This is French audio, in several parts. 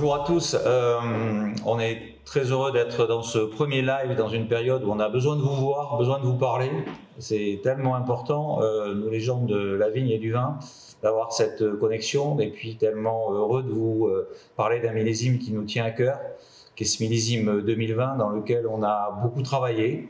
Bonjour à tous, on est très heureux d'être dans ce premier live dans une période où on a besoin de vous voir, besoin de vous parler. C'est tellement important, nous les gens de la vigne et du vin, d'avoir cette connexion, et puis tellement heureux de vous parler d'un millésime qui nous tient à cœur, qui est ce millésime 2020 dans lequel on a beaucoup travaillé.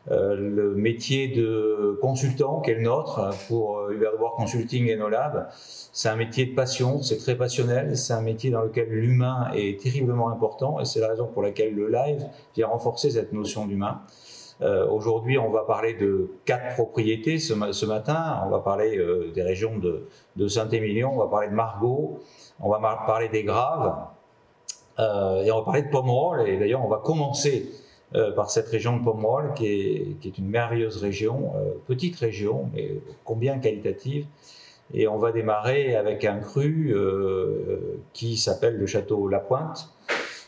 Le métier de consultant qui est le nôtre pour Hubert de Bois Consulting et Enolab, c'est un métier de passion, c'est très passionnel, c'est un métier dans lequel l'humain est terriblement important et c'est la raison pour laquelle le live vient renforcer cette notion d'humain. Aujourd'hui, on va parler de 4 propriétés ce matin. On va parler des régions de Saint-Émilion, on va parler de Margaux, on va parler des Graves et on va parler de Pomerol. Et d'ailleurs, on va commencer par cette région de Pomerol qui est une merveilleuse région, petite région, mais combien qualitative. Et on va démarrer avec un cru qui s'appelle le Château La Pointe.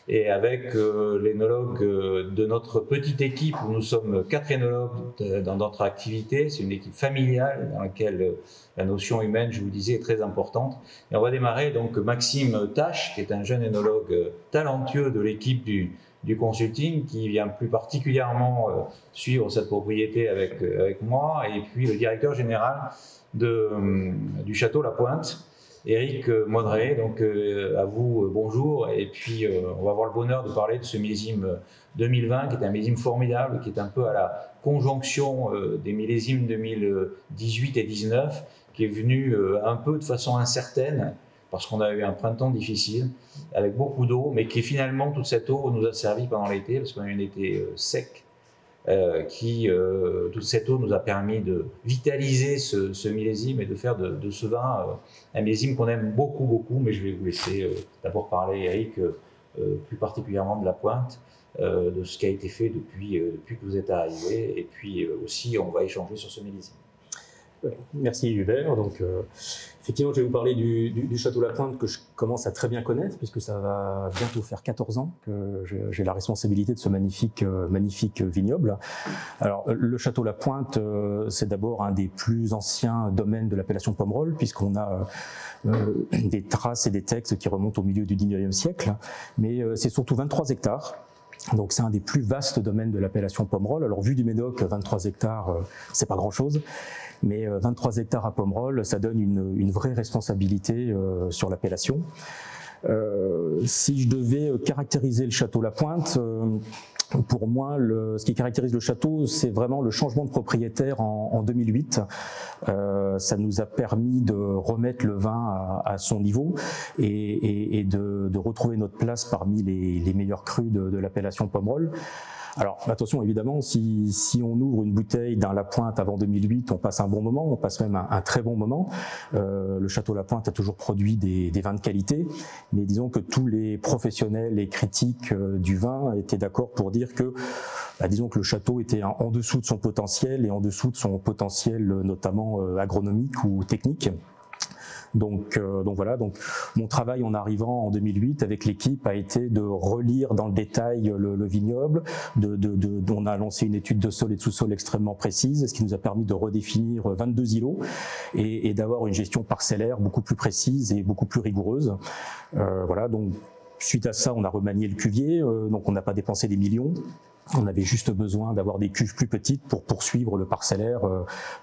Et avec l'énologue de notre petite équipe, où nous sommes 4 énologues dans notre activité, c'est une équipe familiale dans laquelle la notion humaine, je vous disais, est très importante. Et on va démarrer donc Maxime Tache, qui est un jeune énologue talentueux de l'équipe du consulting, qui vient plus particulièrement suivre cette propriété avec moi, et puis le directeur général du Château La Pointe, Éric Modret. Donc à vous, bonjour, et puis on va avoir le bonheur de parler de ce millésime 2020 qui est un millésime formidable, qui est un peu à la conjonction des millésimes 2018 et 19, qui est venu un peu de façon incertaine parce qu'on a eu un printemps difficile avec beaucoup d'eau, mais qui finalement, toute cette eau nous a servi pendant l'été, parce qu'on a eu un été sec, toute cette eau nous a permis de vitaliser ce millésime et de faire de ce vin un millésime qu'on aime beaucoup, beaucoup. Mais je vais vous laisser d'abord parler, Eric, plus particulièrement de La Pointe, de ce qui a été fait depuis que vous êtes arrivé, et puis aussi on va échanger sur ce millésime. Merci Hubert. Donc, effectivement, je vais vous parler du Château La Pointe que je commence à très bien connaître, puisque ça va bientôt faire 14 ans que j'ai la responsabilité de ce magnifique vignoble. Alors, le Château La Pointe, c'est d'abord un des plus anciens domaines de l'appellation Pomerol, puisqu'on a des traces et des textes qui remontent au milieu du 19e siècle, mais c'est surtout 23 hectares. Donc c'est un des plus vastes domaines de l'appellation Pomerol. Alors vu du Médoc, 23 hectares, c'est pas grand-chose, mais 23 hectares à Pomerol, ça donne une vraie responsabilité sur l'appellation. Si je devais caractériser le Château La Pointe, pour moi, ce qui caractérise le château, c'est vraiment le changement de propriétaire en 2008. Ça nous a permis de remettre le vin à son niveau et de retrouver notre place parmi les meilleurs crus de l'appellation Pomerol. Alors attention, évidemment, si on ouvre une bouteille d'un La Pointe avant 2008, on passe un bon moment, on passe même un très bon moment. Le Château La Pointe a toujours produit des vins de qualité, mais disons que tous les professionnels et critiques du vin étaient d'accord pour dire que, disons que le château était en dessous de son potentiel, et en dessous de son potentiel notamment agronomique ou technique. Donc voilà, donc mon travail en arrivant en 2008 avec l'équipe a été de relire dans le détail le vignoble, on a lancé une étude de sol et de sous-sol extrêmement précise, ce qui nous a permis de redéfinir 22 îlots et d'avoir une gestion parcellaire beaucoup plus précise et beaucoup plus rigoureuse. Voilà, donc suite à ça, on a remanié le cuvier, donc on n'a pas dépensé des millions. On avait juste besoin d'avoir des cuves plus petites pour poursuivre le parcellaire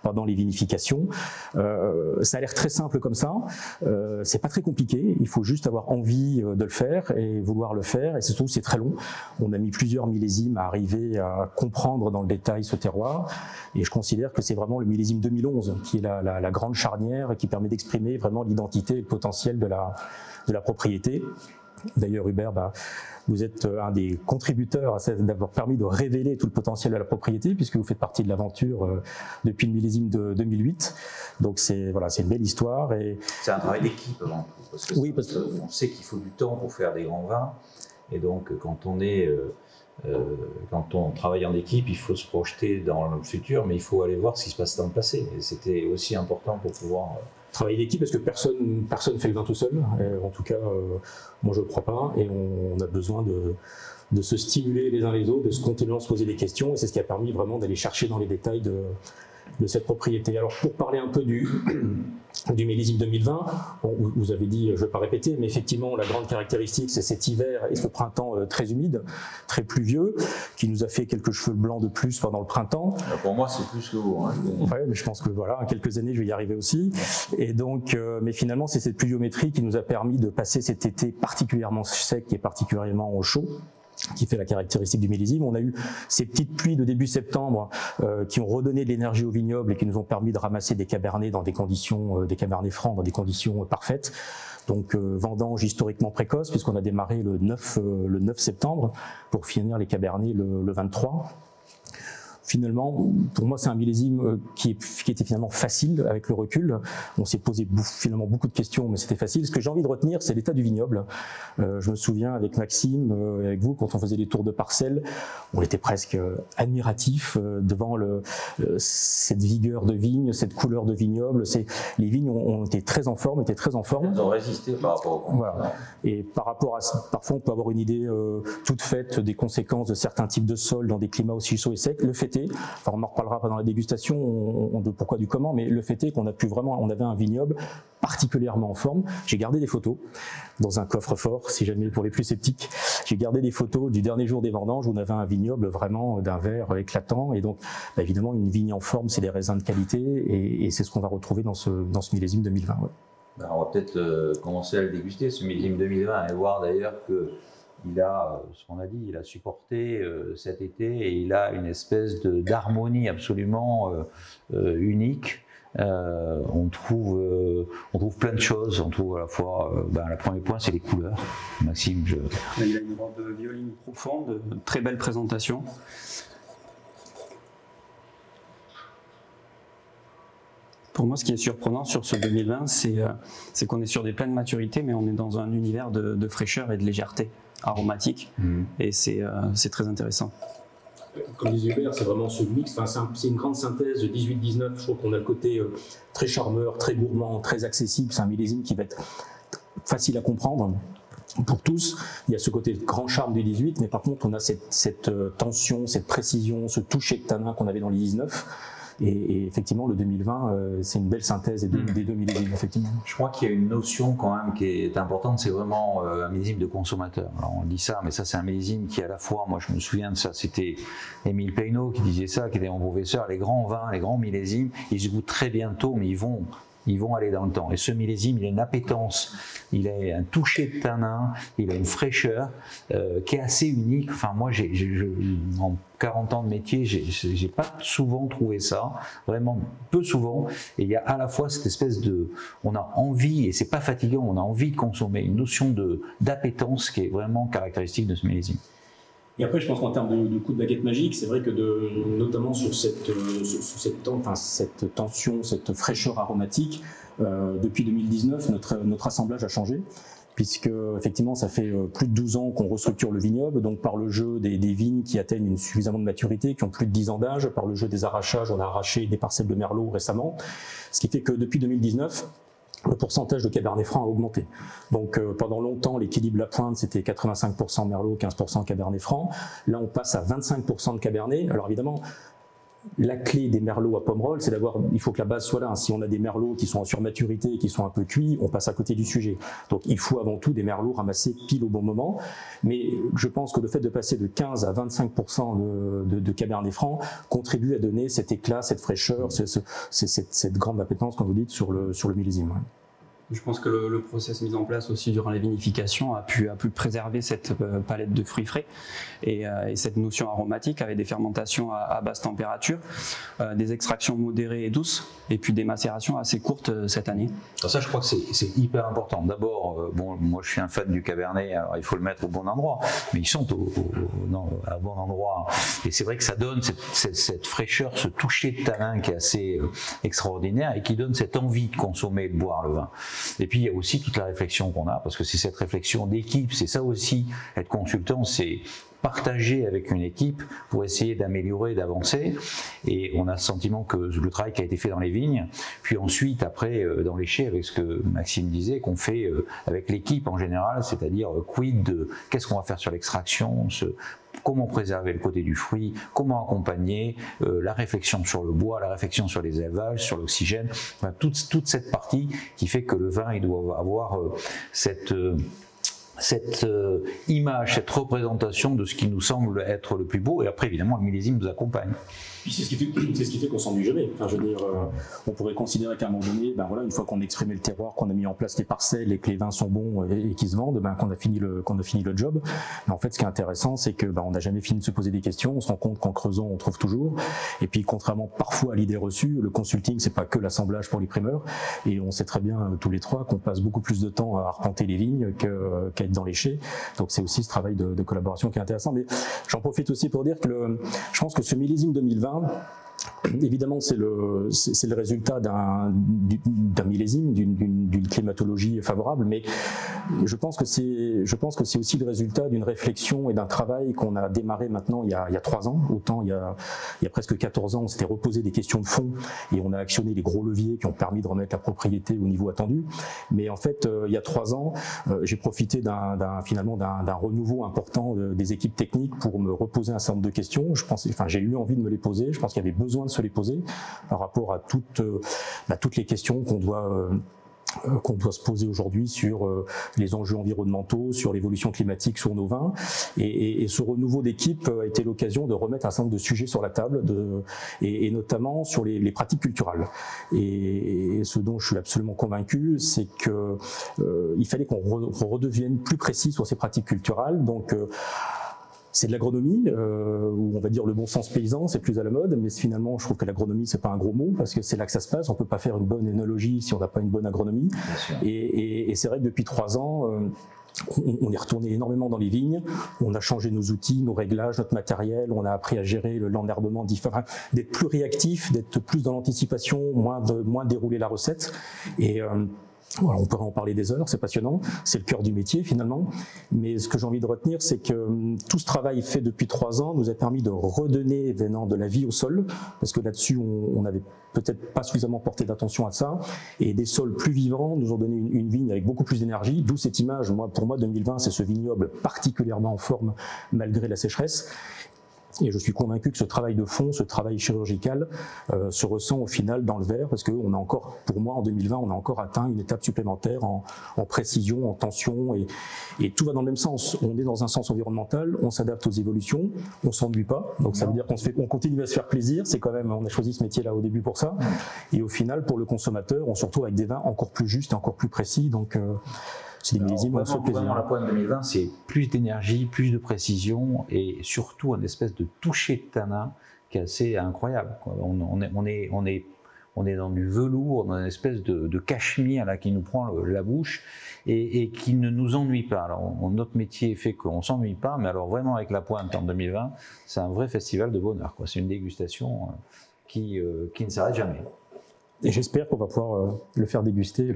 pendant les vinifications. Ça a l'air très simple comme ça, c'est pas très compliqué, il faut juste avoir envie de le faire et vouloir le faire, et surtout c'est très long. On a mis plusieurs millésimes à arriver à comprendre dans le détail ce terroir, et je considère que c'est vraiment le millésime 2011 qui est la grande charnière et qui permet d'exprimer vraiment l'identité et le potentiel de la propriété. D'ailleurs, Hubert, vous êtes un des contributeurs à d'avoir permis de révéler tout le potentiel de la propriété, puisque vous faites partie de l'aventure depuis le millésime de 2008. Donc c'est une belle histoire. C'est un travail d'équipe avant tout, parce que oui, on sait qu'il faut du temps pour faire des grands vins, et donc quand on travaille en équipe, il faut se projeter dans le futur, mais il faut aller voir ce qui se passe dans le passé. Et c'était aussi important pour pouvoir travailler d'équipe, parce que personne fait le vin tout seul. En tout cas, moi je ne le crois pas, et on a besoin de se stimuler les uns les autres, de se continuer à se poser des questions, et c'est ce qui a permis vraiment d'aller chercher dans les détails cette propriété. Alors pour parler un peu du millésime 2020, bon, vous avez dit, je ne vais pas répéter, mais effectivement la grande caractéristique c'est cet hiver et ce printemps très humide, très pluvieux, qui nous a fait quelques cheveux blancs de plus pendant le printemps. Pour moi c'est plus que vous. Hein. Ouais, mais je pense que voilà, en quelques années je vais y arriver aussi. Et donc, mais finalement c'est cette pluviométrie qui nous a permis de passer cet été particulièrement sec et particulièrement chaud, qui fait la caractéristique du millésime. On a eu ces petites pluies de début septembre qui ont redonné de l'énergie au vignoble et qui nous ont permis de ramasser des cabernets dans des conditions, des cabernets francs dans des conditions parfaites. Donc vendange historiquement précoce puisqu'on a démarré le 9 septembre pour finir les cabernets le 23. Finalement, pour moi, c'est un millésime qui était finalement facile avec le recul. On s'est posé finalement beaucoup de questions, mais c'était facile. Ce que j'ai envie de retenir, c'est l'état du vignoble. Je me souviens avec Maxime, avec vous, quand on faisait les tours de parcelles, on était presque admiratifs devant cette vigueur de vigne, cette couleur de vignoble. Les vignes ont été très en forme, Elles ont résisté par rapport au voilà. Et par rapport à parfois, on peut avoir une idée toute faite des conséquences de certains types de sols dans des climats aussi chauds et secs. Le fait est, enfin on en reparlera pendant la dégustation de pourquoi du comment, mais le fait est qu'on on avait un vignoble particulièrement en forme. J'ai gardé des photos dans un coffre-fort, si jamais pour les plus sceptiques. J'ai gardé des photos du dernier jour des vendanges où on avait un vignoble vraiment d'un vert éclatant, et donc évidemment une vigne en forme, c'est des raisins de qualité, et c'est ce qu'on va retrouver dans ce millésime 2020. Ouais. Ben, on va peut-être commencer à le déguster, ce millésime 2020, et voir d'ailleurs que il a, ce qu'on a dit, il a supporté cet été, et il a une espèce d'harmonie absolument unique. On trouve plein de choses. On trouve à la fois, le premier point, c'est les couleurs. Maxime, il a une robe violine profonde, très belle présentation. Pour moi, ce qui est surprenant sur ce 2020, c'est qu'on est sur des pleines maturités, mais on est dans un univers de fraîcheur et de légèreté aromatique, et c'est très intéressant. Comme disait Hubert, c'est vraiment ce mix, c'est une grande synthèse de 18-19, je trouve qu'on a le côté très charmeur, très gourmand, très accessible, c'est un millésime qui va être facile à comprendre pour tous. Il y a ce côté grand charme du 18, mais par contre on a cette tension, cette précision, ce toucher de tanin qu'on avait dans les 19. Et effectivement, le 2020, c'est une belle synthèse des deux millésimes, effectivement. Je crois qu'il y a une notion quand même qui est importante, c'est vraiment un millésime de consommateur. Alors on dit ça, mais ça c'est un millésime qui à la fois, moi je me souviens de ça, c'était Émile Peynaud qui disait ça, qui était mon professeur, les grands vins, les grands millésimes, ils se goûtent très bientôt, mais ils vont aller dans le temps. Et ce millésime, il a une appétence, il a un toucher de tanin, il a une fraîcheur qui est assez unique. Enfin, moi, en 40 ans de métier, j'ai pas souvent trouvé ça, vraiment peu souvent. Et il y a à la fois cette espèce on a envie, et c'est pas fatigant, on a envie de consommer, une notion d'appétence qui est vraiment caractéristique de ce millésime. Et après, je pense qu'en termes de coup de baguette magique, c'est vrai que notamment sur cette tension, cette fraîcheur aromatique, depuis 2019, notre assemblage a changé, puisque effectivement, ça fait plus de 12 ans qu'on restructure le vignoble, donc par le jeu des vignes qui atteignent suffisamment de maturité, qui ont plus de 10 ans d'âge, par le jeu des arrachages, on a arraché des parcelles de merlot récemment, ce qui fait que depuis 2019, le pourcentage de Cabernet Franc a augmenté. Donc pendant longtemps, l'équilibre La Pointe, c'était 85% Merlot, 15% Cabernet Franc. Là, on passe à 25% de Cabernet. Alors évidemment, la clé des merlots à Pomerol, c'est il faut que la base soit là. Si on a des merlots qui sont en surmaturité et qui sont un peu cuits, on passe à côté du sujet. Donc il faut avant tout des merlots ramassés pile au bon moment. Mais je pense que le fait de passer de 15 à 25% de Cabernet Franc contribue à donner cet éclat, cette fraîcheur, cette grande appétence, comme vous dites, sur le millésime. Je pense que le process mis en place aussi durant la vinification a pu préserver cette palette de fruits frais et cette notion aromatique avec des fermentations à basse température, des extractions modérées et douces, et puis des macérations assez courtes cette année. Alors ça, je crois que c'est hyper important. D'abord, moi je suis un fan du Cabernet, alors il faut le mettre au bon endroit, mais ils sont au bon endroit. Et c'est vrai que ça donne cette fraîcheur, ce toucher de tanin qui est assez extraordinaire et qui donne cette envie de consommer et de boire le vin. Et puis il y a aussi toute la réflexion qu'on a, parce que c'est cette réflexion d'équipe, c'est ça aussi, être consultant, c'est partagé avec une équipe pour essayer d'améliorer, d'avancer. Et on a le sentiment que le travail qui a été fait dans les vignes, puis ensuite après dans les chais, avec ce que Maxime disait, qu'on fait avec l'équipe en général, c'est-à-dire quid de qu'est-ce qu'on va faire sur l'extraction, comment préserver le côté du fruit, comment accompagner, la réflexion sur le bois, la réflexion sur les élevages, sur l'oxygène, enfin, toute cette partie qui fait que le vin il doit avoir cette image, cette représentation de ce qui nous semble être le plus beau, et après évidemment le millésime nous accompagne. Puis c'est ce qui fait qu'on s'ennuie jamais. Enfin, je veux dire, on pourrait considérer qu'à un moment donné, ben voilà, une fois qu'on a exprimé le terroir, qu'on a mis en place les parcelles et que les vins sont bons et qu'ils se vendent, ben qu'on a fini le job. Mais en fait, ce qui est intéressant, c'est que ben on n'a jamais fini de se poser des questions. On se rend compte qu'en creusant, on trouve toujours. Et puis, contrairement parfois à l'idée reçue, le consulting, c'est pas que l'assemblage pour les primeurs. Et on sait très bien tous les trois qu'on passe beaucoup plus de temps à arpenter les vignes qu'à être dans les chais. Donc, c'est aussi ce travail de collaboration qui est intéressant. Mais j'en profite aussi pour dire que je pense que ce millésime 2020, évidemment, c'est le résultat d'un millésime, d'une climatologie favorable, mais je pense que c'est aussi le résultat d'une réflexion et d'un travail qu'on a démarré maintenant il y a 3 ans. Autant il y a presque 14 ans, on s'était reposé des questions de fond et on a actionné les gros leviers qui ont permis de remettre la propriété au niveau attendu. Mais en fait, il y a 3 ans, j'ai profité finalement d'un renouveau important des équipes techniques pour me reposer un certain nombre de questions. J'ai eu envie de me les poser. Je pense qu'il y avait besoin de se les poser par rapport à toutes les questions qu'on doit se poser aujourd'hui sur les enjeux environnementaux, sur l'évolution climatique, sur nos vins. Et ce renouveau d'équipe a été l'occasion de remettre un certain nombre de sujets sur la table, et notamment sur les pratiques culturales. Et ce dont je suis absolument convaincu, c'est que il fallait qu'on redevienne plus précis sur ces pratiques culturales. Donc, c'est de l'agronomie, où on va dire le bon sens paysan, c'est plus à la mode, mais finalement je trouve que l'agronomie c'est pas un gros mot, parce que c'est là que ça se passe, on peut pas faire une bonne œnologie si on n'a pas une bonne agronomie. Et c'est vrai que depuis 3 ans, on est retourné énormément dans les vignes, on a changé nos outils, nos réglages, notre matériel, on a appris à gérer l'enherbement différent, d'être plus réactif, d'être plus dans l'anticipation, moins dérouler la recette. Et voilà, on pourrait en parler des heures, c'est passionnant, c'est le cœur du métier finalement, mais ce que j'ai envie de retenir, c'est que tout ce travail fait depuis 3 ans nous a permis de redonner venant de la vie au sol, parce que là-dessus on n'avait peut-être pas suffisamment porté d'attention à ça, et des sols plus vivants nous ont donné une vigne avec beaucoup plus d'énergie, d'où cette image. Pour moi 2020 c'est ce vignoble particulièrement en forme malgré la sécheresse. Et je suis convaincu que ce travail de fond, ce travail chirurgical se ressent au final dans le verre, parce que on a encore, pour moi en 2020, on a encore atteint une étape supplémentaire en précision, en tension, et tout va dans le même sens. On est dans un sens environnemental, on s'adapte aux évolutions, on s'ennuie pas, donc ça veut dire qu'on continue à se faire plaisir, c'est quand même, on a choisi ce métier-là au début pour ça, et au final, pour le consommateur, on se retrouve avec des vins encore plus justes, encore plus précis, donc c'est des millésimes où on se fait plaisir. La pointe 2020, c'est plus d'énergie, plus de précision et surtout une espèce de toucher de tanin qui est assez incroyable. On est dans du velours, dans une espèce de cachemire là, qui nous prend la bouche et qui ne nous ennuie pas. Alors, notre métier fait qu'on ne s'ennuie pas, mais alors vraiment avec la pointe en 2020, c'est un vrai festival de bonheur. C'est une dégustation qui ne s'arrête jamais. Et j'espère qu'on va pouvoir le faire déguster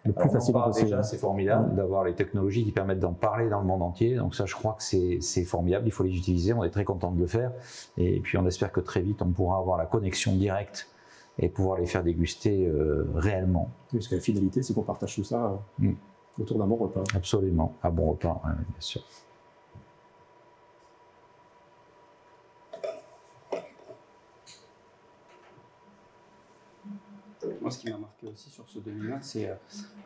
le plus facilement possible. Déjà, c'est formidable d'avoir les technologies qui permettent d'en parler dans le monde entier. Donc ça, je crois que c'est formidable. Il faut les utiliser. On est très content de le faire. Et puis, on espère que très vite, on pourra avoir la connexion directe et pouvoir les faire déguster réellement. Parce que la finalité, c'est qu'on partage tout ça autour d'un bon repas. Absolument. Un bon repas, bien sûr. Moi, ce qui m'a marqué aussi sur ce 2020, c'est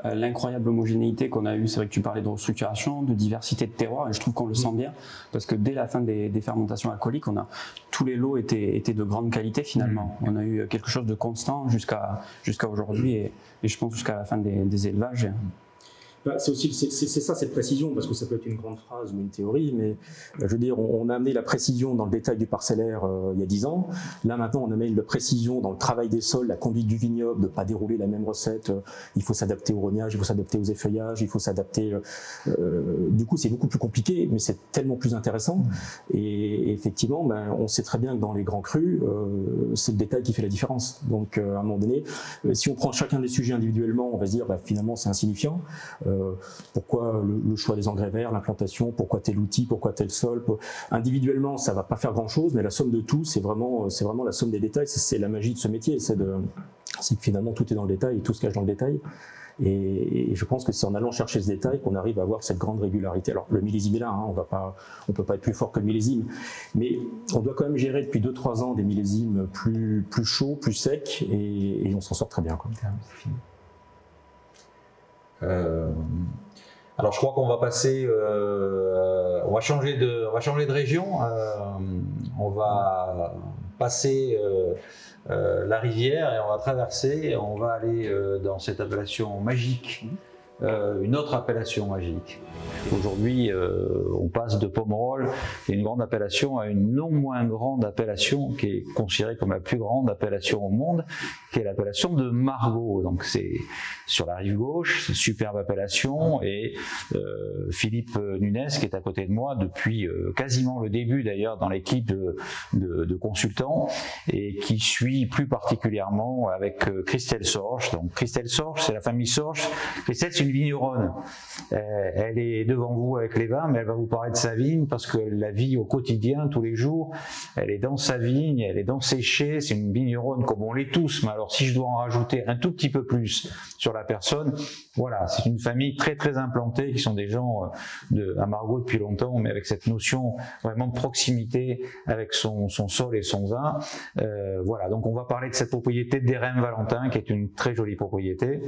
l'incroyable homogénéité qu'on a eue. C'est vrai que tu parlais de restructuration, de diversité de terroirs, et je trouve qu'on le sent bien, parce que dès la fin des fermentations alcooliques, tous les lots étaient de grande qualité finalement. On a eu quelque chose de constant jusqu'à aujourd'hui, et je pense jusqu'à la fin des élevages. C'est ça, cette précision, parce que ça peut être une grande phrase ou une théorie, mais je veux dire, on a amené la précision dans le détail du parcellaire il y a 10 ans. Là maintenant, on amène la précision dans le travail des sols, la conduite du vignoble, de ne pas dérouler la même recette. Il faut s'adapter au rognage, il faut s'adapter aux effeuillages, il faut s'adapter. Du coup, c'est beaucoup plus compliqué, mais c'est tellement plus intéressant. Et effectivement, on sait très bien que dans les grands crus, c'est le détail qui fait la différence. Donc, à un moment donné, si on prend chacun des sujets individuellement, on va se dire finalement c'est insignifiant. pourquoi le choix des engrais verts, l'implantation, pourquoi tel outil, pourquoi tel sol. Individuellement, ça va pas faire grand-chose, mais la somme de tout, c'est vraiment la somme des détails. C'est la magie de ce métier, c'est que finalement tout est dans le détail et tout se cache dans le détail. Et je pense que c'est en allant chercher ce détail qu'on arrive à avoir cette grande régularité. Alors le millésime est là, hein, on peut pas être plus fort que le millésime, mais on doit quand même gérer depuis 2-3 ans des millésimes plus chauds, plus secs, et on s'en sort très bien, quoi. Alors je crois qu'on va passer, on va changer de région, on va passer la rivière et on va traverser, et on va aller dans cette appellation magique, une autre appellation magique. Aujourd'hui, on passe de Pomerol, qui est une grande appellation, à une non moins grande appellation qui est considérée comme la plus grande appellation au monde, qui est l'appellation de Margaux. Donc c'est sur la rive gauche, c'est une superbe appellation, et Philippe Nunes, qui est à côté de moi depuis quasiment le début d'ailleurs dans l'équipe de consultants, et qui suit plus particulièrement avec Christelle Sorge. Donc Christelle Sorge, c'est la famille Sorge. Christelle, c'est une vigneronne. Elle est devant vous avec les vins, mais elle va vous parler de sa vigne parce que la vit au quotidien, tous les jours. Elle est dans sa vigne, elle est dans ses chais. C'est une vigneronne comme on l'est tous, mais alors si je dois en rajouter un tout petit peu plus sur la personne, voilà, c'est une famille très très implantée, qui sont des gens à Margaux depuis longtemps, mais avec cette notion vraiment de proximité avec son sol et son vin. Voilà, donc on va parler de cette propriété d'Hérem Valentin, qui est une très jolie propriété.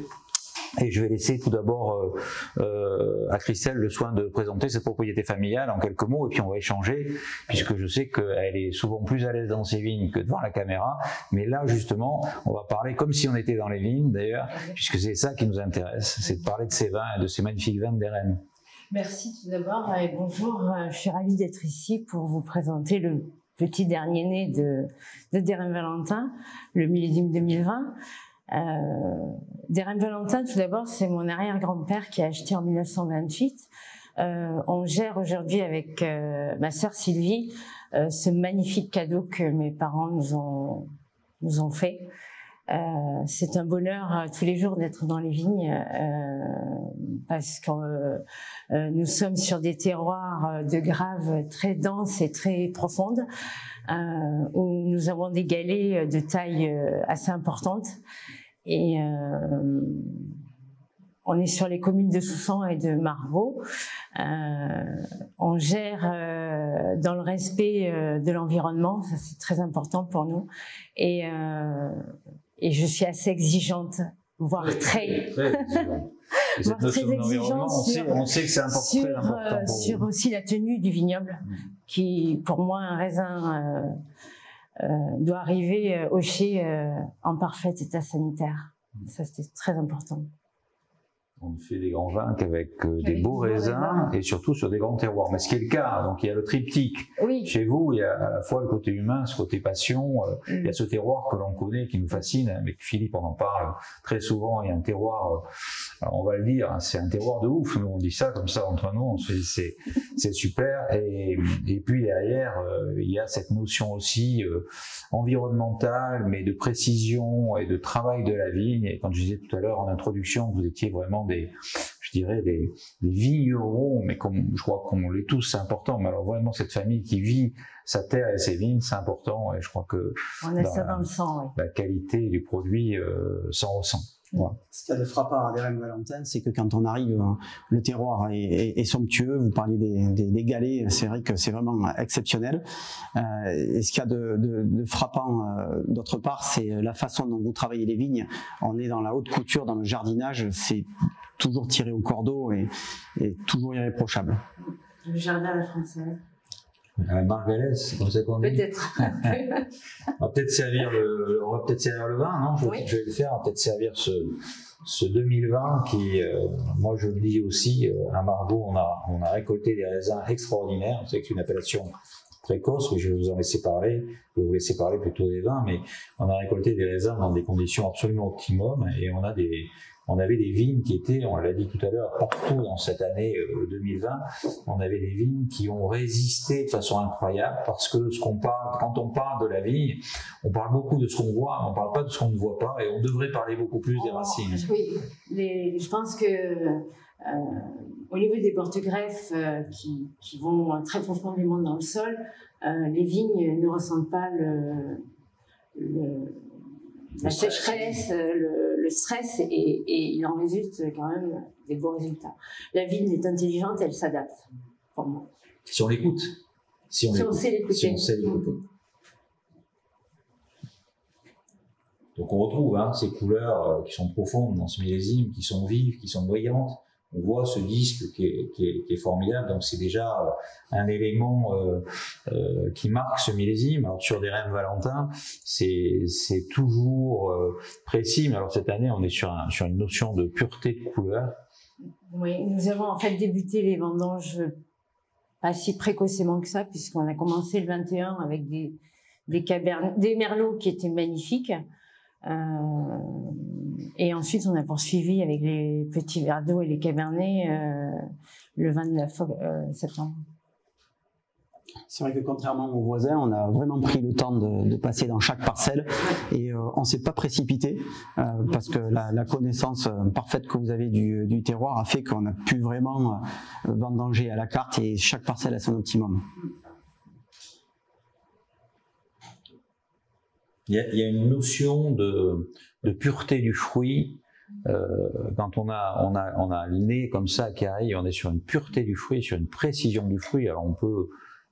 Et je vais laisser tout d'abord à Christelle le soin de présenter cette propriété familiale en quelques mots, et puis on va échanger, puisque je sais qu'elle est souvent plus à l'aise dans ses vignes que devant la caméra. Mais là, justement, on va parler comme si on était dans les vignes, d'ailleurs, puisque c'est ça qui nous intéresse, c'est de parler de ces vins et de ces magnifiques vins d'Hérem. Merci tout d'abord et bonjour. Je suis ravie d'être ici pour vous présenter le petit dernier né d'Hérem Valentin, le millésime 2020. D'Hérem Valentin, tout d'abord, c'est mon arrière-grand-père qui a acheté en 1928. On gère aujourd'hui avec ma sœur Sylvie ce magnifique cadeau que mes parents nous ont fait. C'est un bonheur tous les jours d'être dans les vignes parce que nous sommes sur des terroirs de graves très denses et très profondes où nous avons des galets de taille assez importante. Et on est sur les communes de Soussan et de Margaux. On gère dans le respect de l'environnement, ça c'est très important pour nous. Et je suis assez exigeante, voire très exigeante on sait que c'est très important sur aussi la tenue du vignoble, qui pour moi un raisin doit arriver au chai en parfait état sanitaire. Ça, c'est très important. On ne fait des grands vins qu'avec des beaux raisins et surtout sur des grands terroirs. Mais ce qui est le cas, donc il y a le triptyque. Oui. Chez vous, il y a à la fois le côté humain, ce côté passion, il y a ce terroir que l'on connaît, qui nous fascine. Avec Philippe, on en parle très souvent. Il y a un terroir, on va le dire, c'est un terroir de ouf. Nous, on dit ça comme ça entre nous, c'est super. Et puis derrière, il y a cette notion aussi environnementale, mais de précision et de travail de la vigne. Et quand je disais tout à l'heure en introduction, vous étiez vraiment des vignerons, mais comme je crois qu'on l'est tous, c'est important. Mais alors vraiment cette famille qui vit sa terre et ses vignes, c'est important. Et je crois que on a ça dans le sang. Oui. La qualité du produit s'en ressent. Voilà. Ce qu'il y a de frappant à d'Hérem Valentin, c'est que quand on arrive, le terroir est somptueux. Vous parliez des galets, c'est vrai que c'est vraiment exceptionnel. Et ce qu'il y a de frappant d'autre part, c'est la façon dont vous travaillez les vignes. On est dans la haute couture, dans le jardinage, c'est toujours tiré au cordeau et toujours irréprochable. Le jardin à la française. Margalès, c'est comme ça qu'on dit. Peut-être. On va peut-être servir le vin, non? Je vais le faire. On va peut-être servir ce 2020 qui, moi je le dis aussi, à Margaux, on a récolté des raisins extraordinaires. On sait que c'est une appellation précoce, mais je vais vous en laisser parler. Je vais vous laisser parler plutôt des vins, mais on a récolté des raisins dans des conditions absolument optimum, et on avait des vignes qui étaient, on l'a dit tout à l'heure, partout dans cette année 2020, on avait des vignes qui ont résisté de façon incroyable, parce que quand on parle de la vigne, on parle beaucoup de ce qu'on voit, mais on ne parle pas de ce qu'on ne voit pas, et on devrait parler beaucoup plus des racines. Oui, je pense que Au niveau des porte-greffes qui vont très profondément dans le sol, les vignes ne ressentent pas la sécheresse, le stress, et il en résulte quand même des beaux résultats. La vigne est intelligente, elle s'adapte, pour moi. Si on l'écoute. Si on sait l'écouter. Donc on retrouve ces couleurs qui sont profondes dans ce millésime, qui sont vives, qui sont brillantes. On voit ce disque qui est formidable, donc c'est déjà un élément qui marque ce millésime. Alors sur des Rhèmes Valentin, c'est toujours précis, mais alors cette année on est sur une notion de pureté de couleur. Oui, nous avons en fait débuté les vendanges pas si précocement que ça, puisqu'on a commencé le 21 avec des merlots qui étaient magnifiques. Et ensuite, on a poursuivi avec les petits verres d'eau et les cabernets le 29 septembre. C'est vrai que contrairement aux voisins, on a vraiment pris le temps de passer dans chaque parcelle et on ne s'est pas précipité parce que la connaissance parfaite que vous avez du terroir a fait qu'on a pu vraiment vendanger à la carte et chaque parcelle à son optimum. Il y a une notion de pureté du fruit. Quand on a le nez comme ça qui arrive, on est sur une pureté du fruit, sur une précision du fruit. Alors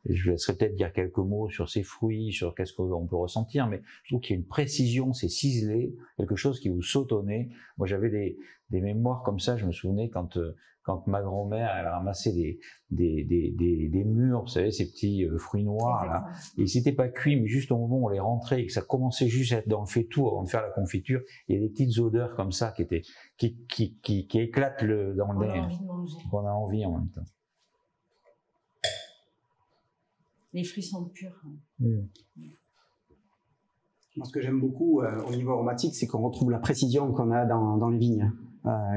je vous laisserai peut-être dire quelques mots sur ces fruits, sur qu'est-ce qu'on peut ressentir, mais je trouve qu'il y a une précision, c'est ciselé, quelque chose qui vous saute au nez. Moi, j'avais des mémoires comme ça, je me souvenais quand ma grand-mère, elle ramassait des mûres, vous savez, ces petits fruits noirs, là. Et ils n'étaient pas cuits, mais juste au moment où on les rentrait et que ça commençait juste à être dans le faitout avant de faire la confiture, il y a des petites odeurs comme ça qui éclatent dans le nez. On a envie en même temps. Les fruits sont purs. Moi, ce que j'aime beaucoup au niveau aromatique, c'est qu'on retrouve la précision qu'on a dans les vignes.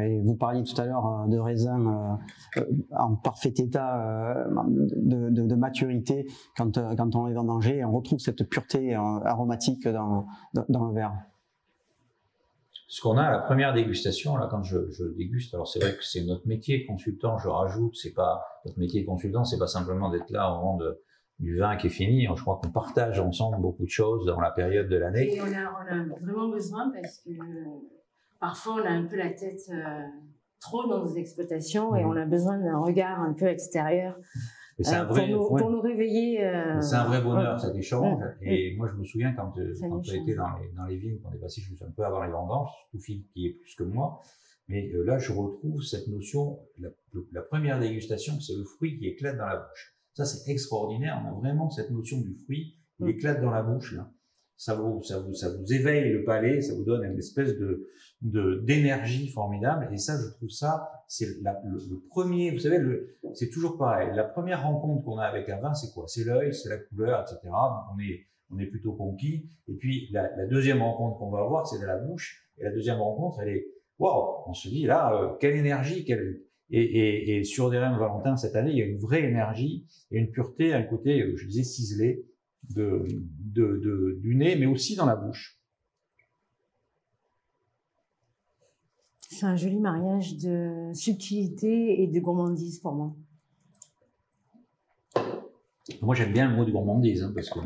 Et vous parliez tout à l'heure de raisins en parfait état de maturité quand on les vendange, et on retrouve cette pureté aromatique dans le verre. Ce qu'on a à la première dégustation, là, quand je déguste, alors c'est vrai que c'est notre métier de consultant, je rajoute, c'est pas notre métier de consultant, c'est pas simplement d'être là au moment du vin qui est fini. Je crois qu'on partage ensemble beaucoup de choses dans la période de l'année. Et on a vraiment besoin, parce que parfois on a un peu la tête trop dans nos exploitations et on a besoin d'un regard un peu extérieur pour nous réveiller. C'est un vrai bonheur, cet échange. Et moi je me souviens quand tu étais dans les vignes, qu'on est passé juste un peu avant les vendanges, surtout Philippe qui est plus que moi. Mais là je retrouve cette notion, la première dégustation, c'est le fruit qui éclate dans la bouche. Ça, c'est extraordinaire. On a vraiment cette notion du fruit. Il éclate dans la bouche, là. Ça vous éveille le palais, ça vous donne une espèce d'énergie formidable. Et ça, je trouve ça, c'est le premier, vous savez, c'est toujours pareil. La première rencontre qu'on a avec un vin, c'est quoi? C'est l'œil, c'est la couleur, etc. On est plutôt conquis. Et puis, la deuxième rencontre qu'on va avoir, c'est de la bouche. Et la deuxième rencontre, elle est, waouh! On se dit, là, quelle énergie, et sur des Rhèmes Valentin cette année, il y a une vraie énergie et une pureté, un côté, je disais, ciselé du nez, mais aussi dans la bouche. C'est un joli mariage de subtilité et de gourmandise pour moi. Moi, j'aime bien le mot de gourmandise, parce que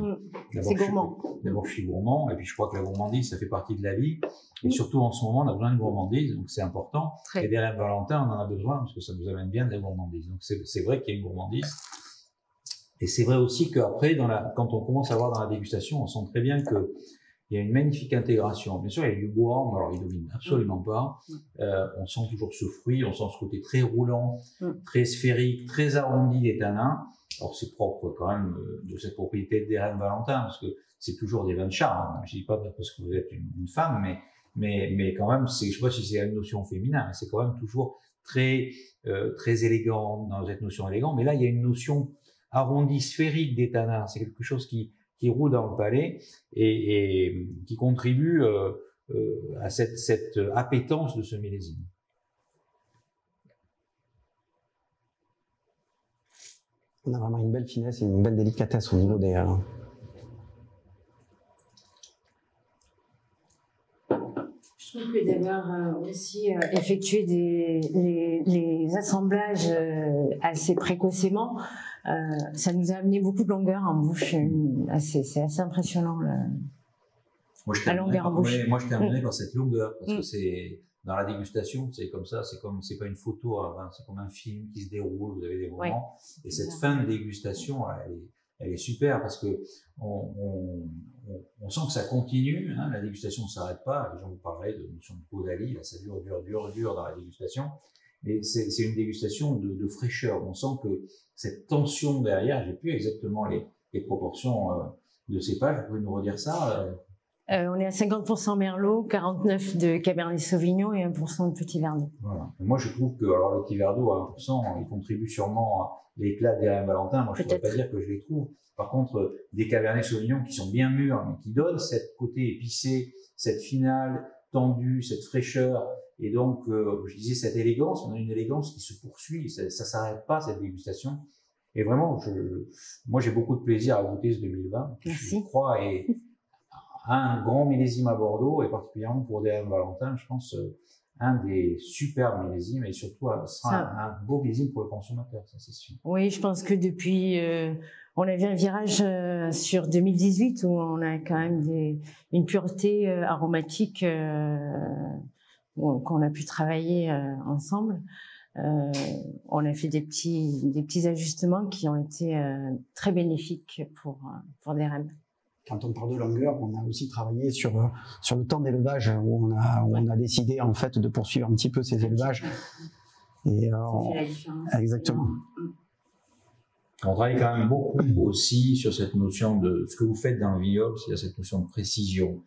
c'est gourmand. D'abord, je suis gourmand, et puis je crois que la gourmandise, ça fait partie de la vie. Et surtout, en ce moment, on a besoin de gourmandise, donc c'est important. Et des Rhèmes Valentin, on en a besoin, parce que ça nous amène bien de la gourmandise. Donc c'est vrai qu'il y a une gourmandise. Et c'est vrai aussi qu'après, quand on commence à voir dans la dégustation, on sent très bien qu'il y a une magnifique intégration. Bien sûr, il y a du bois, alors il ne domine absolument pas. On sent toujours ce fruit, on sent ce côté très roulant, très sphérique, très arrondi des tanins. Alors c'est propre quand même de cette propriété des Rhèmes Valentin, parce que c'est toujours des vins de charme. Je ne dis pas parce que vous êtes une femme, mais quand même, je ne sais pas si c'est une notion féminin, mais c'est quand même toujours très élégant dans cette notion élégante. Mais là, il y a une notion arrondie, sphérique des tanins. C'est quelque chose qui roule dans le palais et qui contribue à cette appétence de ce millésime. On a vraiment une belle finesse et une belle délicatesse au niveau des... Je Je trouve que d'avoir aussi effectué les assemblages assez précocement, ça nous a amené beaucoup de longueur en bouche. C'est assez impressionnant. Moi, je terminerai par cette longueur, parce que c'est dans la dégustation, c'est comme ça, c'est pas une photo, hein, c'est comme un film qui se déroule, vous avez des moments, et cette fin de dégustation, elle est super, parce que on sent que ça continue, hein, la dégustation ne s'arrête pas, les gens vous parlaient de notion de Podali, là ça dure dans la dégustation, mais c'est une dégustation de fraîcheur, on sent que cette tension derrière, j'ai plus exactement les proportions de cépage, vous pouvez nous redire ça on est à 50% Merlot, 49% de Cabernet Sauvignon et 1% de Petit Verdot. Voilà. Et moi, je trouve que alors, le Petit Verdot à 1%, il contribue sûrement à l'éclat des Valentin. Moi, je ne pourrais pas dire que je les trouve. Par contre, des Cabernet Sauvignon qui sont bien mûrs, mais qui donnent cette côté épicé, cette finale tendue, cette fraîcheur, et donc, je disais, cette élégance, on a une élégance qui se poursuit, ça s'arrête pas, cette dégustation. Et vraiment, moi, j'ai beaucoup de plaisir à goûter ce 2020. Merci. Je crois, et un grand millésime à Bordeaux, et particulièrement pour des Valentin, je pense, un des superbes millésimes, et surtout, ce sera un beau millésime pour le consommateur, ça c'est sûr. Oui, je pense que depuis, on a vu un virage sur 2018 où on a quand même une pureté aromatique qu'on a pu travailler ensemble. On a fait des petits ajustements qui ont été très bénéfiques pour des REM. Quand on parle de longueur, on a aussi travaillé sur le temps d'élevage où on a décidé en fait de poursuivre un petit peu ces élevages. Et ça fait la différence. Exactement. On travaille quand même beaucoup aussi sur cette notion de ce que vous faites dans le vignoble, c'est-à-dire cette notion de précision.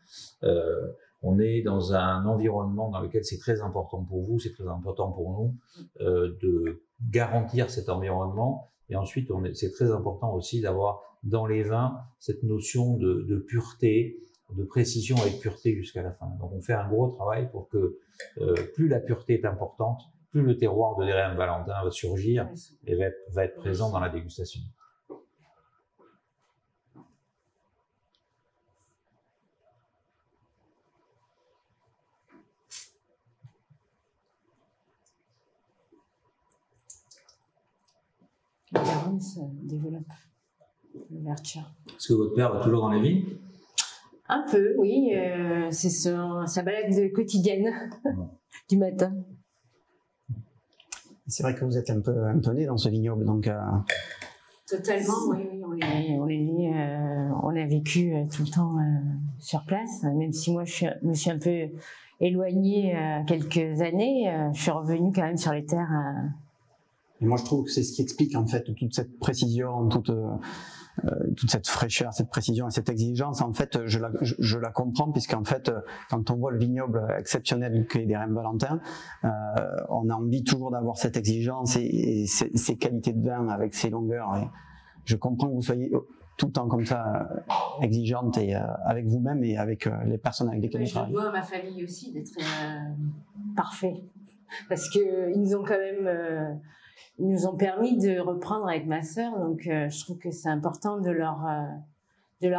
On est dans un environnement dans lequel c'est très important pour vous, c'est très important pour nous de garantir cet environnement. Et ensuite, c'est très important aussi d'avoir dans les vins cette notion de pureté, de précision avec pureté jusqu'à la fin. Donc on fait un gros travail pour que plus la pureté est importante, plus le terroir de l'Hérène Valentin va surgir et va être présent dans la dégustation. Le Garonne se développe, l'ouverture. Est-ce que votre père va toujours dans les vignes? Un peu, oui. C'est sa balade quotidienne du matin. C'est vrai que vous êtes un peu né dans ce vignoble, donc. Totalement, oui. On est né, on a vécu tout le temps sur place. Même si moi, je me suis un peu éloignée quelques années, je suis revenue quand même sur les terres. Et moi, je trouve que c'est ce qui explique en fait toute cette précision, toute cette fraîcheur, cette précision et cette exigence. En fait, je la comprends puisqu'en fait, quand on voit le vignoble exceptionnel qu'est des Rhèmes Valentin, on a envie toujours d'avoir cette exigence et ces qualités de vin avec ces longueurs. Et je comprends que vous soyez tout le temps comme ça exigeante et avec vous-même et avec les personnes avec lesquelles vous travaillez. Je dois à ma famille aussi d'être parfait parce que ils nous ont quand même ils nous ont permis de reprendre avec ma sœur, donc je trouve que c'est important de leur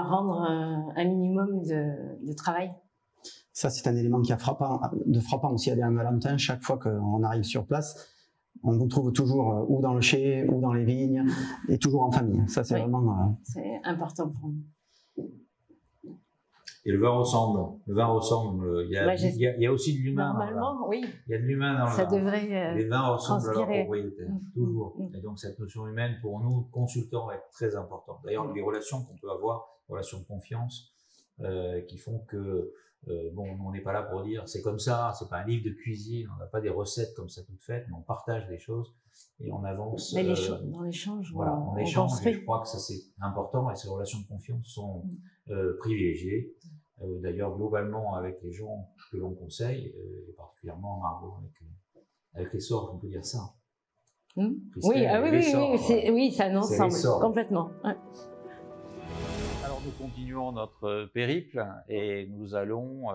rendre un minimum de travail. Ça, c'est un élément qui est frappant aussi à des Valentin. Chaque fois qu'on arrive sur place, on vous trouve toujours ou dans le chai, ou dans les vignes, et toujours en famille. Ça, c'est vraiment... C'est important pour nous. Et le vin ressemble. Il y a aussi de l'humain. Normalement, oui. Il y a de l'humain dans le vin. Ça devrait les vins ressemblent à leur transpirer. propriétaire, toujours. Et donc cette notion humaine, pour nous, consultants, est très importante. D'ailleurs, les relations qu'on peut avoir, relations de confiance, qui font que, on n'est pas là pour dire c'est comme ça, c'est pas un livre de cuisine, on n'a pas des recettes comme ça toutes faites, mais on partage des choses et on avance. Mais dans l'échange, voilà, on échange. Et je crois que ça c'est important et ces relations de confiance sont privilégiées. D'ailleurs, globalement, avec les gens que l'on conseille, et particulièrement Margot, avec les sorts, on peut dire ça. Oui, ça nous ensemble, complètement. Ouais. Alors, nous continuons notre périple et nous allons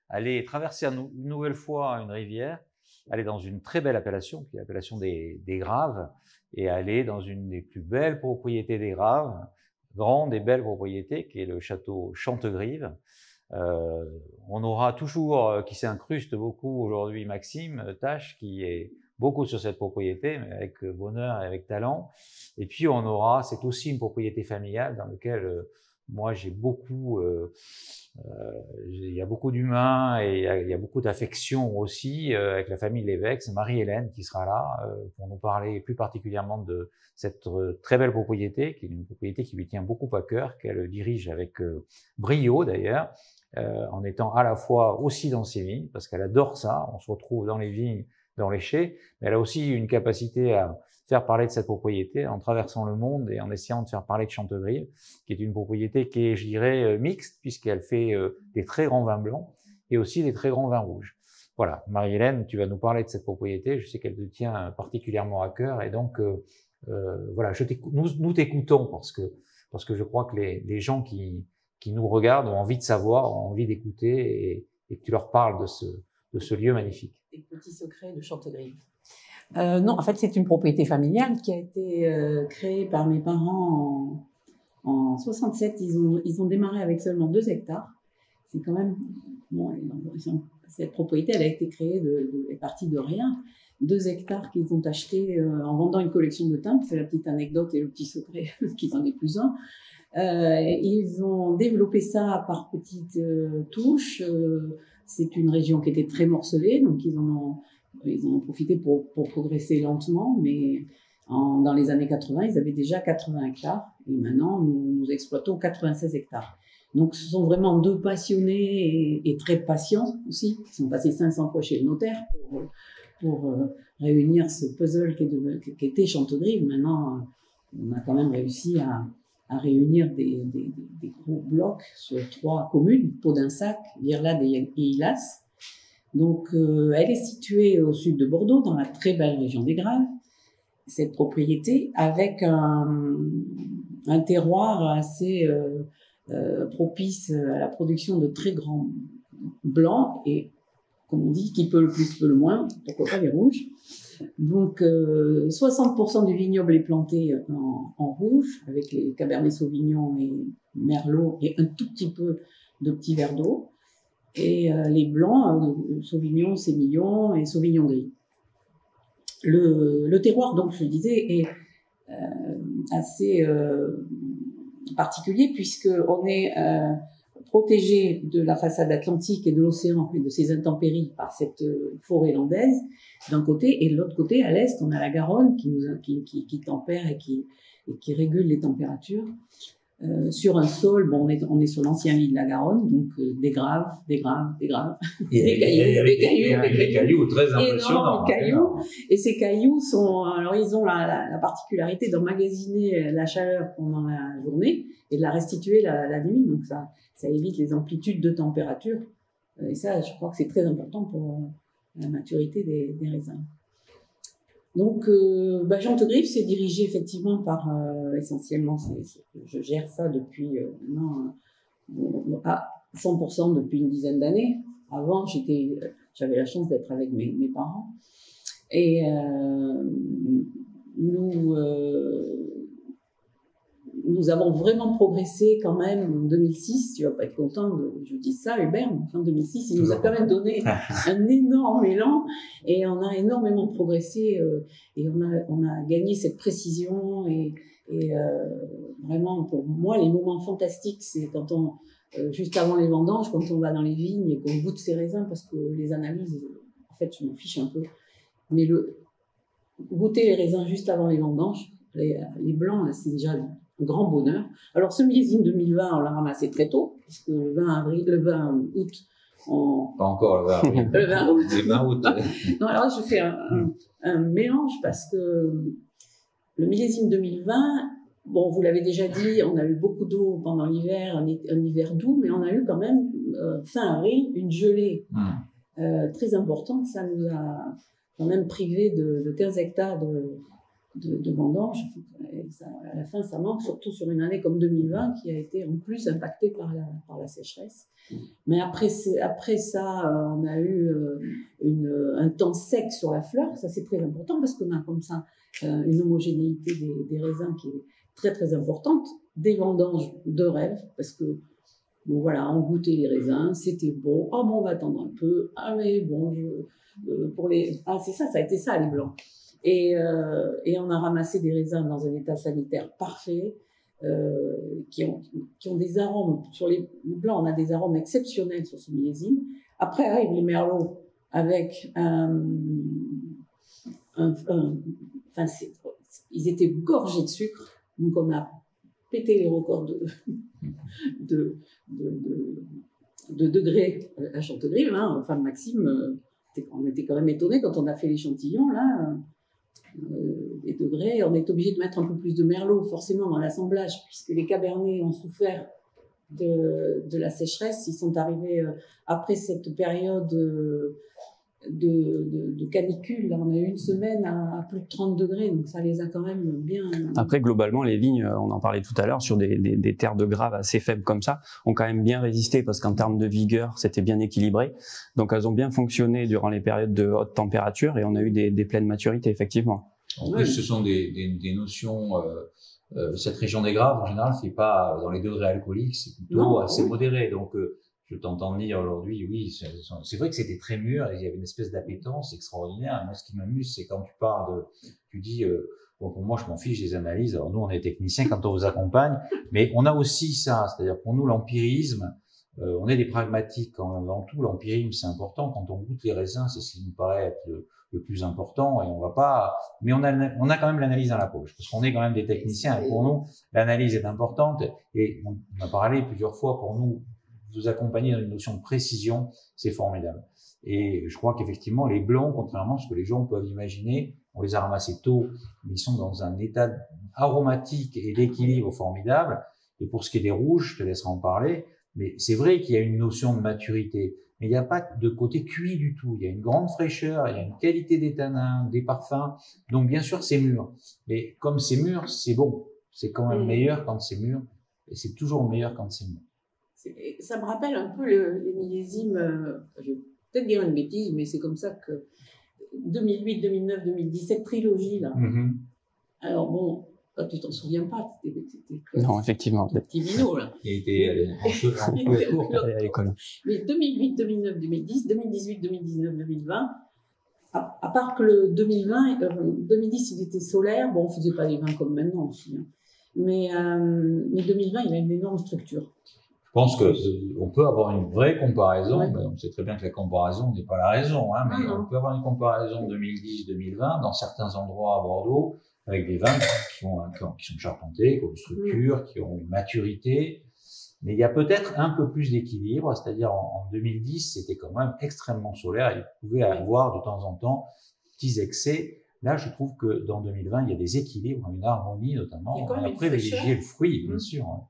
aller traverser une nouvelle fois une rivière, aller dans une très belle appellation, qui est l'appellation des Graves, et aller dans une des plus belles propriétés des Graves, grande et belle propriété, qui est le château Chantegrive. On aura toujours, qui s'incruste beaucoup aujourd'hui, Maxime Tache, qui est beaucoup sur cette propriété, mais avec bonheur et avec talent. Et puis on aura, c'est aussi une propriété familiale dans laquelle moi j'ai beaucoup, il y a beaucoup d'humains et il y a beaucoup d'affection aussi avec la famille Lévesque. C'est Marie-Hélène qui sera là pour nous parler plus particulièrement de cette très belle propriété, qui est une propriété qui lui tient beaucoup à cœur, qu'elle dirige avec brio d'ailleurs, en étant à la fois aussi dans ses vignes, parce qu'elle adore ça. On se retrouve dans les vignes, dans les chais, mais elle a aussi une capacité à faire parler de cette propriété en traversant le monde et en essayant de faire parler de Chantegrive, qui est une propriété qui est, je dirais, mixte, puisqu'elle fait des très grands vins blancs et aussi des très grands vins rouges. Voilà, Marie-Hélène, tu vas nous parler de cette propriété, je sais qu'elle te tient particulièrement à cœur, et donc voilà, nous t'écoutons parce que je crois que les gens qui nous regardent ont envie de savoir, ont envie d'écouter, et que tu leur parles de ce lieu magnifique. Des petits secrets de Chantegrive. Non, en fait, c'est une propriété familiale qui a été créée par mes parents en 67. Ils ont démarré avec seulement 2 hectares. C'est quand même... Bon, cette propriété, elle a été créée, est partie de rien. 2 hectares qu'ils ont achetés en vendant une collection de timbres. C'est la petite anecdote et le petit secret qu'ils en aient plus un. Ils ont développé ça par petites touches. C'est une région qui était très morcelée, donc ils en ont profité pour progresser lentement, mais dans les années 80, ils avaient déjà 80 hectares, et maintenant, nous exploitons 96 hectares. Donc, ce sont vraiment 2 passionnés et très patients aussi. Ils sont passés 500 fois chez le notaire pour réunir ce puzzle qui était Chantegrive. Maintenant, on a quand même réussi à réunir des gros blocs sur 3 communes, Podinsac, Virlade et Illas. Donc, elle est située au sud de Bordeaux, dans la très belle région des Graves, cette propriété, avec un terroir assez propice à la production de très grands blancs, et comme on dit, qui peut le plus, peut le moins, pourquoi pas les rouges. Donc, 60% du vignoble est planté en rouge, avec les Cabernet Sauvignon et Merlot, et un tout petit peu de petits verres d'eau. Et les blancs, Sauvignon, Sémillon et Sauvignon gris. Le terroir, donc, je disais, est assez particulier, puisqu'on est protégé de la façade atlantique et de l'océan et de ses intempéries par cette forêt landaise d'un côté, et de l'autre côté, à l'est, on a la Garonne qui tempère et qui régule les températures. Sur un sol, bon, on est sur l'ancien lit de la Garonne, donc des graves, des cailloux très impressionnants. Et ces cailloux alors ils ont la particularité d'emmagasiner la chaleur pendant la journée et de la restituer la nuit, donc ça évite les amplitudes de température. Et ça, je crois que c'est très important pour la maturité des raisins. Donc, Chantegrive, c'est dirigé effectivement par, essentiellement, je gère ça depuis maintenant à 100% depuis une dizaine d'années. Avant, j'avais la chance d'être avec mes parents. Et nous avons vraiment progressé quand même en 2006. Tu vas pas être content je dis ça, Hubert, mais en 2006, il nous a quand même donné un énorme élan, et on a énormément progressé, et on a gagné cette précision, et vraiment, pour moi, les moments fantastiques, c'est quand juste avant les vendanges, quand on va dans les vignes et qu'on goûte ces raisins, parce que les analyses, en fait, je m'en fiche un peu, mais goûter les raisins juste avant les vendanges, les blancs, là, c'est déjà un grand bonheur. Alors, ce millésime 2020, on l'a ramassé très tôt, puisque le 20 août, pas encore le 20 août. Le 20 août. Non, alors je fais un mélange, parce que le millésime 2020, bon, vous l'avez déjà dit, on a eu beaucoup d'eau pendant l'hiver, un hiver doux, mais on a eu quand même, fin avril, une gelée très importante. Ça nous a quand même privé de 15 hectares de vendanges. Et ça, à la fin, ça manque, surtout sur une année comme 2020, qui a été en plus impactée par la sécheresse. Mais après ça, on a eu un temps sec sur la fleur. Ça, c'est très important, parce qu'on a comme ça une homogénéité des raisins qui est très très importante. Des vendanges de rêve, parce que Bon voilà, on goûtait les raisins, c'était bon. Ah bon, on va attendre un peu. Ah mais bon, pour les... Ah c'est ça, ça a été ça les blancs. Et on a ramassé des raisins dans un état sanitaire parfait, qui ont des arômes. Sur les blancs, on a des arômes exceptionnels sur ce millésime. Après arrivent les merlots avec ils étaient gorgés de sucre, donc on a pété les records de degrés à Chantegrive. Hein. Enfin, Maxime, on était quand même étonnés quand on a fait l'échantillon, là, les degrés. On est obligé de mettre un peu plus de merlot, forcément, dans l'assemblage, puisque les cabernets ont souffert de la sécheresse. Ils sont arrivés après cette période de canicule. Là, on a eu une semaine à plus de 30 degrés, donc ça les a quand même bien... Après, globalement, les vignes, on en parlait tout à l'heure, sur des terres de graves assez faibles comme ça, ont quand même bien résisté parce qu'en termes de vigueur, c'était bien équilibré. Donc, elles ont bien fonctionné durant les périodes de haute température et on a eu des pleines maturités, effectivement. En plus, ce sont des notions... cette région des Graves, en général, fait pas dans les degrés alcooliques, c'est plutôt assez modéré. Donc, je t'entends dire aujourd'hui, oui, c'est vrai que c'était très mûr et il y avait une espèce d'appétence extraordinaire. Moi, ce qui m'amuse, c'est quand tu parles tu dis, bon, pour moi, je m'en fiche des analyses. Alors, nous, on est techniciens quand on vous accompagne, mais on a aussi ça. C'est-à-dire, pour nous, l'empirisme, on est des pragmatiques. Avant tout, l'empirisme, c'est important. Quand on goûte les raisins, c'est ce qui nous paraît être le plus important et on va pas, mais on a quand même l'analyse dans la poche parce qu'on est quand même des techniciens et pour nous, l'analyse est importante et on a parlé plusieurs fois pour nous, vous accompagner dans une notion de précision, c'est formidable. Et je crois qu'effectivement, les blancs, contrairement à ce que les gens peuvent imaginer, on les a ramassés tôt, mais ils sont dans un état aromatique et d'équilibre formidable. Et pour ce qui est des rouges, je te laisserai en parler, mais c'est vrai qu'il y a une notion de maturité, mais il n'y a pas de côté cuit du tout. Il y a une grande fraîcheur, il y a une qualité des tanins, des parfums. Donc bien sûr, c'est mûr. Mais comme c'est mûr, c'est bon. C'est quand même meilleur quand c'est mûr, et c'est toujours meilleur quand c'est mûr. Ça me rappelle un peu les millésimes, je vais peut-être dire une bêtise, mais c'est comme ça que 2008, 2009, 2017, trilogie, là. Alors bon, toi, tu t'en souviens pas, non, effectivement. Petit minot, là. Il était à l'école. Mais 2008, 2009, 2010, 2018, 2019, 2020, à part que le 2010, il était solaire, bon, on faisait pas les vins comme maintenant aussi, hein. Mais 2020, il a une énorme structure. Je pense qu'on peut avoir une vraie comparaison, mais on sait très bien que la comparaison n'est pas la raison, hein, mais on peut avoir une comparaison 2010-2020 dans certains endroits à Bordeaux avec des vins qui sont charpentés, qui ont une structure, qui ont une maturité, mais il y a peut-être un peu plus d'équilibre, c'est-à-dire en 2010, c'était quand même extrêmement solaire, il pouvait avoir de temps en temps petits excès. Là, je trouve que dans 2020, il y a des équilibres, une harmonie notamment, on a privilégié le fruit, bien sûr. Hein.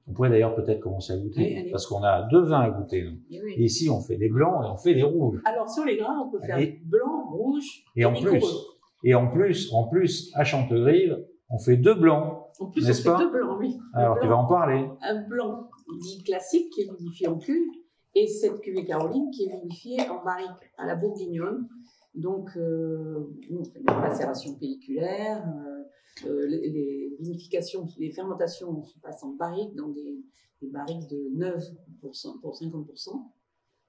On pourrait d'ailleurs peut-être commencer à goûter, parce qu'on a deux vins à goûter. Et ici, on fait des blancs et on fait des rouges. Alors, sur les grains, on peut faire blanc, rouge et en plus, à Chantegrive, on fait deux blancs. En plus, on fait deux blancs, oui. Alors, tu vas en parler. Un blanc dit classique, qui est vinifié en cuve, et cette cuvée Caroline, qui est vinifiée en barrique à la bourguignonne. Donc, on fait des macérations pelliculaires, les vinifications, les fermentations se passent en barrique, dans des barriques de 9% pour 50%.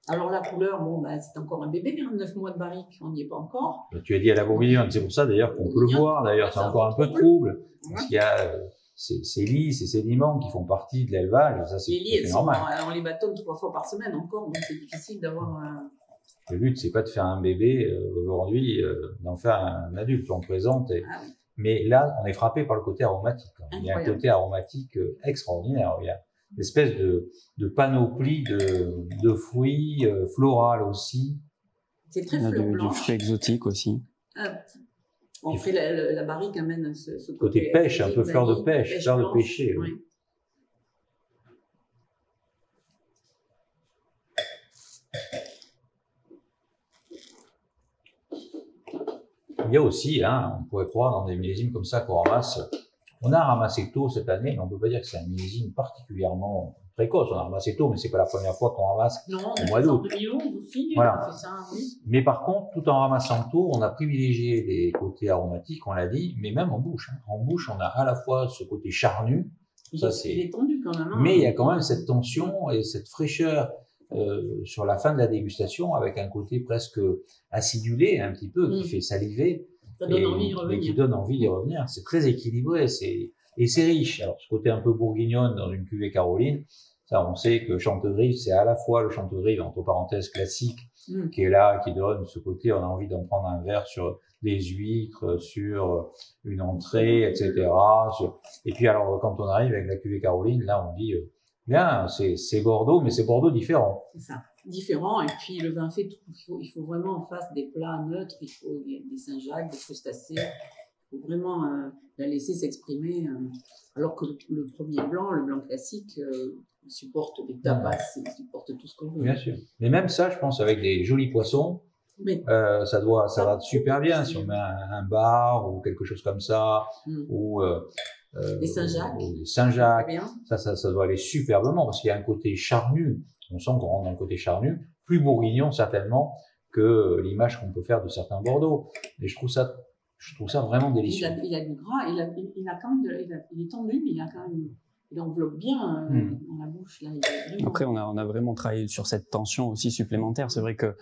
Alors la couleur, bon, bah, c'est encore un bébé, hein, 9 mois de barrique, on n'y est pas encore. Tu as dit à la bourguignonne, c'est pour ça d'ailleurs qu'on peut le voir, d'ailleurs c'est encore un peu trouble, parce qu'il y a ces lits, ces sédiments qui font partie de l'élevage, ça c'est normal. On les bâtonne 3 fois par semaine encore, donc c'est difficile d'avoir un... Le but, c'est pas de faire un bébé aujourd'hui, d'en faire un adulte, on présente. Mais là, on est frappé par le côté aromatique. Il y a un côté aromatique extraordinaire. Il y a une espèce de panoplie de fruits, floral aussi. C'est très fleur blanche. Du fruit exotique aussi. On fait la barrique amène ce côté pêche, un peu fleur de pêche, fleur de pêcher. Oui. Il y a aussi, hein, on pourrait croire dans des millésimes comme ça qu'on ramasse. On a ramassé tôt cette année, mais on ne peut pas dire que c'est un millésime particulièrement précoce. On a ramassé tôt, mais c'est pas la première fois qu'on ramasse au mois d'août. En 2011 aussi, voilà. On fait ça, oui. Mais par contre, tout en ramassant tôt, on a privilégié les côtés aromatiques, on l'a dit, mais même en bouche. Hein. En bouche, on a à la fois ce côté charnu. Il est tendu quand même. Hein. Mais il y a quand même cette tension et cette fraîcheur sur la fin de la dégustation, avec un côté presque acidulé, un petit peu, qui fait saliver. Ça donne envie d'y revenir. Et qui donne envie d'y revenir. C'est très équilibré, et c'est riche. Alors, ce côté un peu bourguignonne dans une cuvée Caroline, ça, on sait que Chantegrive, c'est à la fois le Chantegrive, entre parenthèses, classique, qui est là, qui donne ce côté, on a envie d'en prendre un verre sur des huîtres, sur une entrée, etc. Et puis, alors, quand on arrive avec la cuvée Caroline, là, on dit, bien, c'est Bordeaux, mais c'est Bordeaux différent. C'est ça, différent. Et puis, le vin fait tout. Il faut vraiment en face des plats neutres, il faut des Saint-Jacques, des crustacés. Il faut vraiment la laisser s'exprimer. Alors que le premier blanc, le blanc classique, il supporte des tapas, il supporte tout ce qu'on veut. Bien sûr. Mais même ça, je pense, avec des jolis poissons, mais, ça va super bien si on met un bar ou quelque chose comme ça, ou des Saint-Jacques. Des Saint-Jacques. Ça doit aller superbement parce qu'il y a un côté charnu. On sent qu'on rentre dans le côté charnu, plus bourguignon certainement que l'image qu'on peut faire de certains Bordeaux. Et je trouve ça vraiment délicieux. Il a du gras, il a quand même il est tendu, mais il enveloppe bien dans la bouche. Là, Après, on a vraiment travaillé sur cette tension aussi supplémentaire. C'est vrai que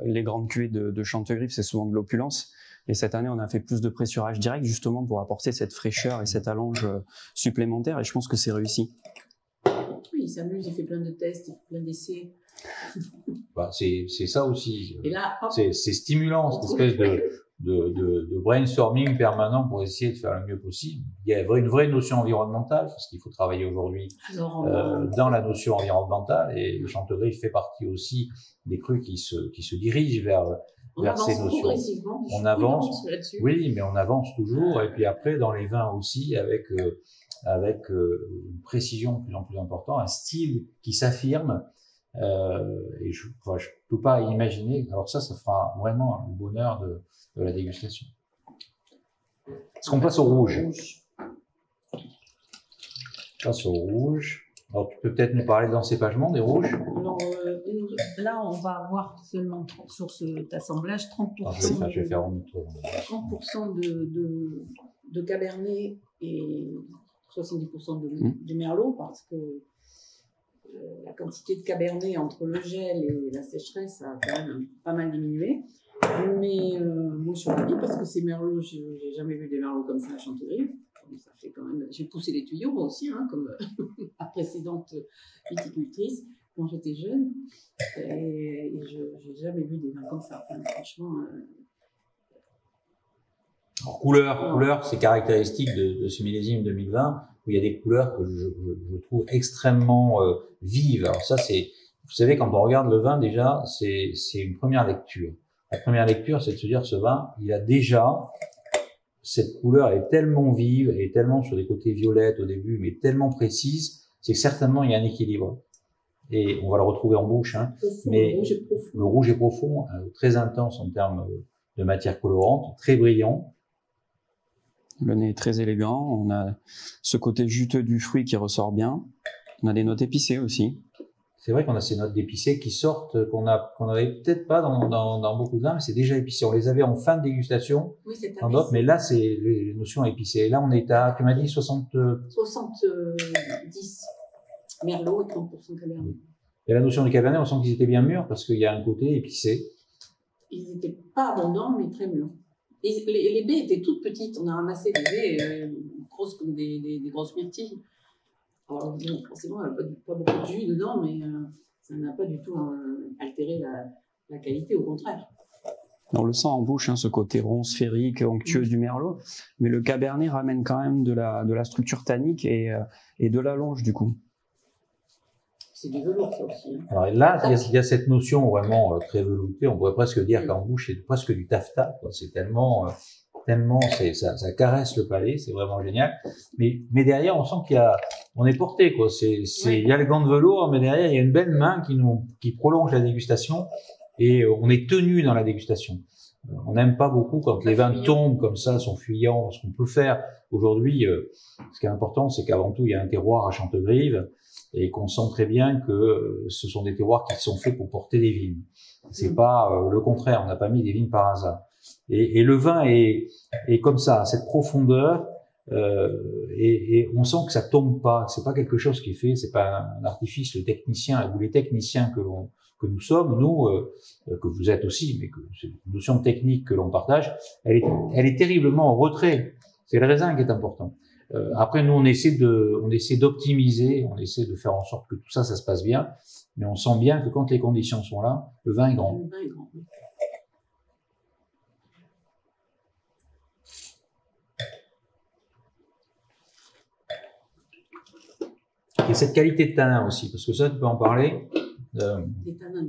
les grandes cuvées de Chantegrive, c'est souvent de l'opulence. Et cette année, on a fait plus de pressurage direct, justement, pour apporter cette fraîcheur et cette allonge supplémentaire. Et je pense que c'est réussi. Oui, il s'amuse, il fait plein de tests, il fait plein d'essais. Bah, c'est ça aussi. Et là, c'est stimulant, cette espèce de brainstorming permanent pour essayer de faire le mieux possible. Il y a une vraie notion environnementale, parce qu'il faut travailler aujourd'hui dans la notion environnementale, et le Chantegrive fait partie aussi des crus qui se dirigent vers ces notions. On avance, oui, mais on avance toujours, et puis après, dans les vins aussi, avec une précision de plus en plus importante, un style qui s'affirme, et je peux pas imaginer. Alors ça fera vraiment le bonheur de la dégustation. Est-ce qu'on passe au rouge? On passe au rouge. Alors tu peux peut-être nous parler de l'encépagement des rouges? Alors, là, on va avoir seulement sur cet assemblage 30%, je vais faire un tour. 30% de Cabernet et 70% de Merlot, parce que la quantité de Cabernet entre le gel et la sécheresse a quand même pas mal diminué. Mais moi, je suis ravie parce que ces Merlots, j'ai jamais vu des Merlots comme ça à Chantegrive. Ça fait quand même. J'ai poussé les tuyaux moi aussi, hein, comme la précédente viticultrice quand j'étais jeune. Et je n'ai jamais vu des vins comme ça. Enfin, franchement. Alors, couleur, c'est caractéristique de ce millésime 2020 où il y a des couleurs que je trouve extrêmement vives. Alors ça, vous savez, quand on regarde le vin déjà, c'est une première lecture. La première lecture, c'est de se dire ce vin, il a déjà cette couleur est tellement vive et tellement sur des côtés violettes au début, mais tellement précise, c'est que certainement il y a un équilibre. Et on va le retrouver en bouche, hein. Mais le rouge est profond, très intense en termes de matière colorante, très brillant. Le nez est très élégant, on a ce côté juteux du fruit qui ressort bien, on a des notes épicées aussi. C'est vrai qu'on a ces notes d'épicé qui sortent, qu'on n'avait peut-être pas dans beaucoup de vins, mais c'est déjà épicé. On les avait en fin de dégustation, dans d'autres, mais là, c'est les notions épicées. Et là, on est à, tu m'as dit 70 Merlot et 30% Cabernet. Et la notion du Cabernet, on sent qu'ils étaient bien murs parce qu'il y a un côté épicé. Ils n'étaient pas abondants, mais très mûrs. Et les baies étaient toutes petites. On a ramassé des baies grosses comme des grosses myrtilles. Alors, forcément, il n'y a pas beaucoup de jus dedans, mais ça n'a pas du tout altéré la qualité, au contraire. On le sent en bouche, hein, ce côté rond, sphérique, onctueux du Merlot, mais le Cabernet ramène quand même de la structure tannique et de l'allonge, du coup. C'est du velours, ça aussi. Hein. Alors là, il y a cette notion vraiment très veloutée, on pourrait presque dire qu'en bouche, c'est presque du taffetas, quoi. C'est tellement ça caresse le palais, c'est vraiment génial. Mais derrière, on sent on est porté, quoi. Il y a le gant de velours, mais derrière, il y a une belle main qui prolonge la dégustation et on est tenu dans la dégustation. On n'aime pas beaucoup quand les vins tombent comme ça, sont fuyants. Ce qu'on peut faire aujourd'hui, ce qui est important, c'est qu'avant tout, il y a un terroir à Chantegrive et qu'on sent très bien que ce sont des terroirs qui sont faits pour porter des vignes. C'est pas le contraire, on n'a pas mis des vignes par hasard. Et le vin est comme ça, cette profondeur, et on sent que ça tombe pas, c'est pas quelque chose qui est fait, c'est pas un artifice. Le technicien ou les techniciens que nous sommes, nous, que vous êtes aussi, mais que c'est une notion technique que l'on partage, elle est terriblement en retrait. C'est le raisin qui est important. Après, nous, on essaie d'optimiser, on essaie de faire en sorte que tout ça, ça se passe bien, mais on sent bien que quand les conditions sont là, le vin est grand. Le vin est grand. Et cette qualité de tanin aussi, parce que ça, tu peux en parler. Les tanins.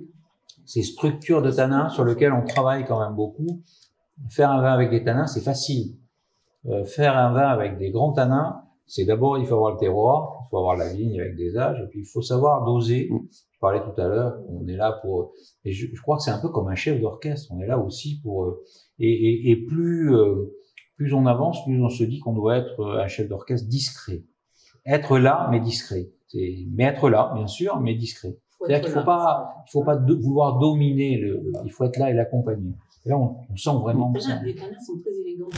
Ces structures de tanins sur lesquelles on travaille quand même beaucoup. Faire un vin avec des tanins, c'est facile. Faire un vin avec des grands tanins, c'est d'abord, il faut avoir le terroir, il faut avoir la vigne avec des âges, et puis il faut savoir doser. Je parlais tout à l'heure, on est là pour, et je crois que c'est un peu comme un chef d'orchestre, on est là aussi pour, et plus on avance, plus on se dit qu'on doit être un chef d'orchestre discret. Être là, mais discret. Mais être là, bien sûr, mais discret. C'est-à-dire qu'il faut pas vouloir dominer il faut être là et l'accompagner. Et là, on sent vraiment ça. Les tanins sont très élégants.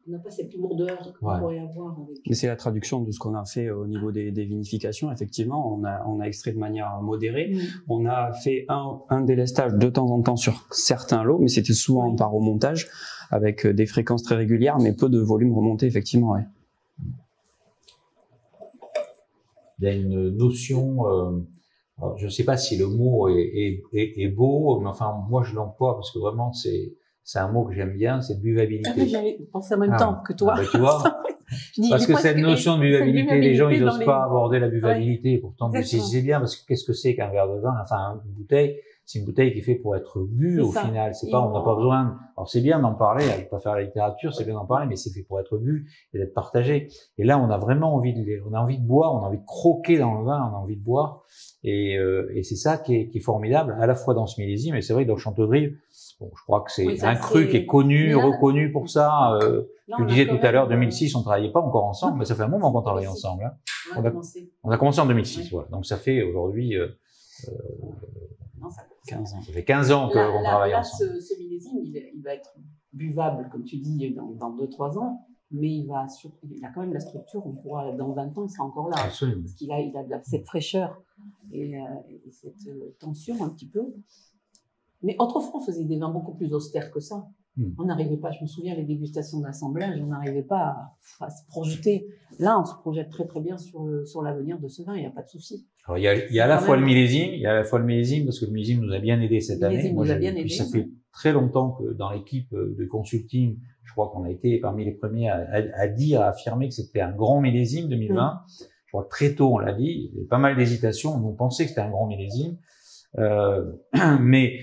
On n'a pas cette lourdeur qu'on pourrait avoir avec. Mais c'est la traduction de ce qu'on a fait au niveau des vinifications. Effectivement, on a extrait de manière modérée. On a fait un délestage de temps en temps sur certains lots, mais c'était souvent par remontage, avec des fréquences très régulières, mais peu de volume remonté, effectivement. Ouais. Il y a une notion, alors je ne sais pas si le mot est beau, mais enfin moi je l'emploie parce que vraiment c'est un mot que j'aime bien, c'est buvabilité. Ah oui, j'avais pensé en même temps que toi. Tu vois, parce que cette notion de buvabilité, les gens ils n'osent pas aborder la buvabilité. Pourtant, c'est bien parce que qu'est-ce que c'est qu'un verre de vin, enfin une bouteille. C'est une bouteille qui est faite pour être bu au final. C'est pas, on n'a pas besoin. Alors c'est bien d'en parler, à pas faire la littérature, c'est bien d'en parler, mais c'est fait pour être bu et d'être partagé. Et là, on a vraiment envie on a envie de boire, on a envie de croquer dans le vin, on a envie de boire. Et c'est ça qui est formidable, à la fois dans ce millésime, et c'est vrai que dans le Chantegrive, bon, je crois que c'est un cru qui est connu, reconnu pour ça. Tu disais tout à l'heure, 2006, on travaillait pas encore ensemble, mais ça fait un moment qu'on travaille ensemble. Hein. On a commencé en 2006, voilà. Donc ça fait aujourd'hui 15 ans. Ça fait 15 ans qu'on travaille ensemble. Ce millésime, il va être buvable, comme tu dis, dans 2-3 ans, mais il a quand même la structure, on pourra, dans 20 ans, il sera encore là. Absolument. Parce qu'il a cette fraîcheur et cette tension un petit peu. Mais autrefois, on faisait des vins beaucoup plus austères que ça. On n'arrivait pas, je me souviens, les dégustations d'assemblage, on n'arrivait pas à se projeter. Là, on se projette très très bien sur l'avenir de ce vin, il n'y a pas de souci. Alors, il y a à la fois le millésime, parce que le millésime nous a bien aidé cette année. Nous a bien aidé. Ça fait très longtemps que dans l'équipe de consulting, je crois qu'on a été parmi les premiers à affirmer que c'était un grand millésime 2020. Je crois que très tôt, on l'a dit, il y avait pas mal d'hésitations, on pensait que c'était un grand millésime. Mais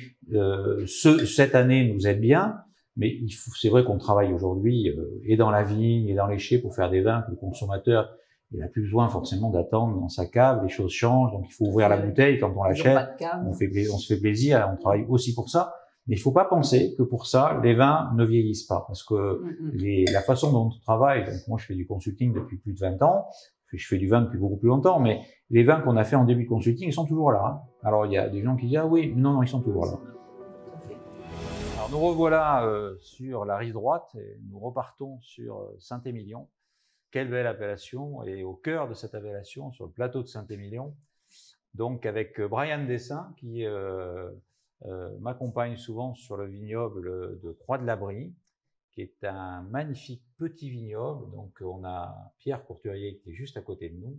cette année nous aide bien. Mais c'est vrai qu'on travaille aujourd'hui et dans la vigne et dans les chais pour faire des vins que le consommateur il n'a plus besoin forcément d'attendre dans sa cave. Les choses changent, donc il faut ouvrir la bouteille quand on l'achète. On se fait plaisir, on travaille aussi pour ça. Mais il ne faut pas penser que pour ça les vins ne vieillissent pas, parce que la façon dont on travaille. Donc moi je fais du consulting depuis plus de 20 ans. Je fais du vin depuis beaucoup plus longtemps, mais les vins qu'on a fait en début de consulting, ils sont toujours là. Hein. Alors il y a des gens qui disent ah oui, non, ils sont toujours là. Nous revoilà sur la rive droite et nous repartons sur Saint-Émilion. Quelle belle appellation, et au cœur de cette appellation, sur le plateau de Saint-Émilion, donc avec Brian Dessin qui m'accompagne souvent sur le vignoble de Croix-de-l'Abri, qui est un magnifique petit vignoble. Donc on a Pierre Courturier qui est juste à côté de nous.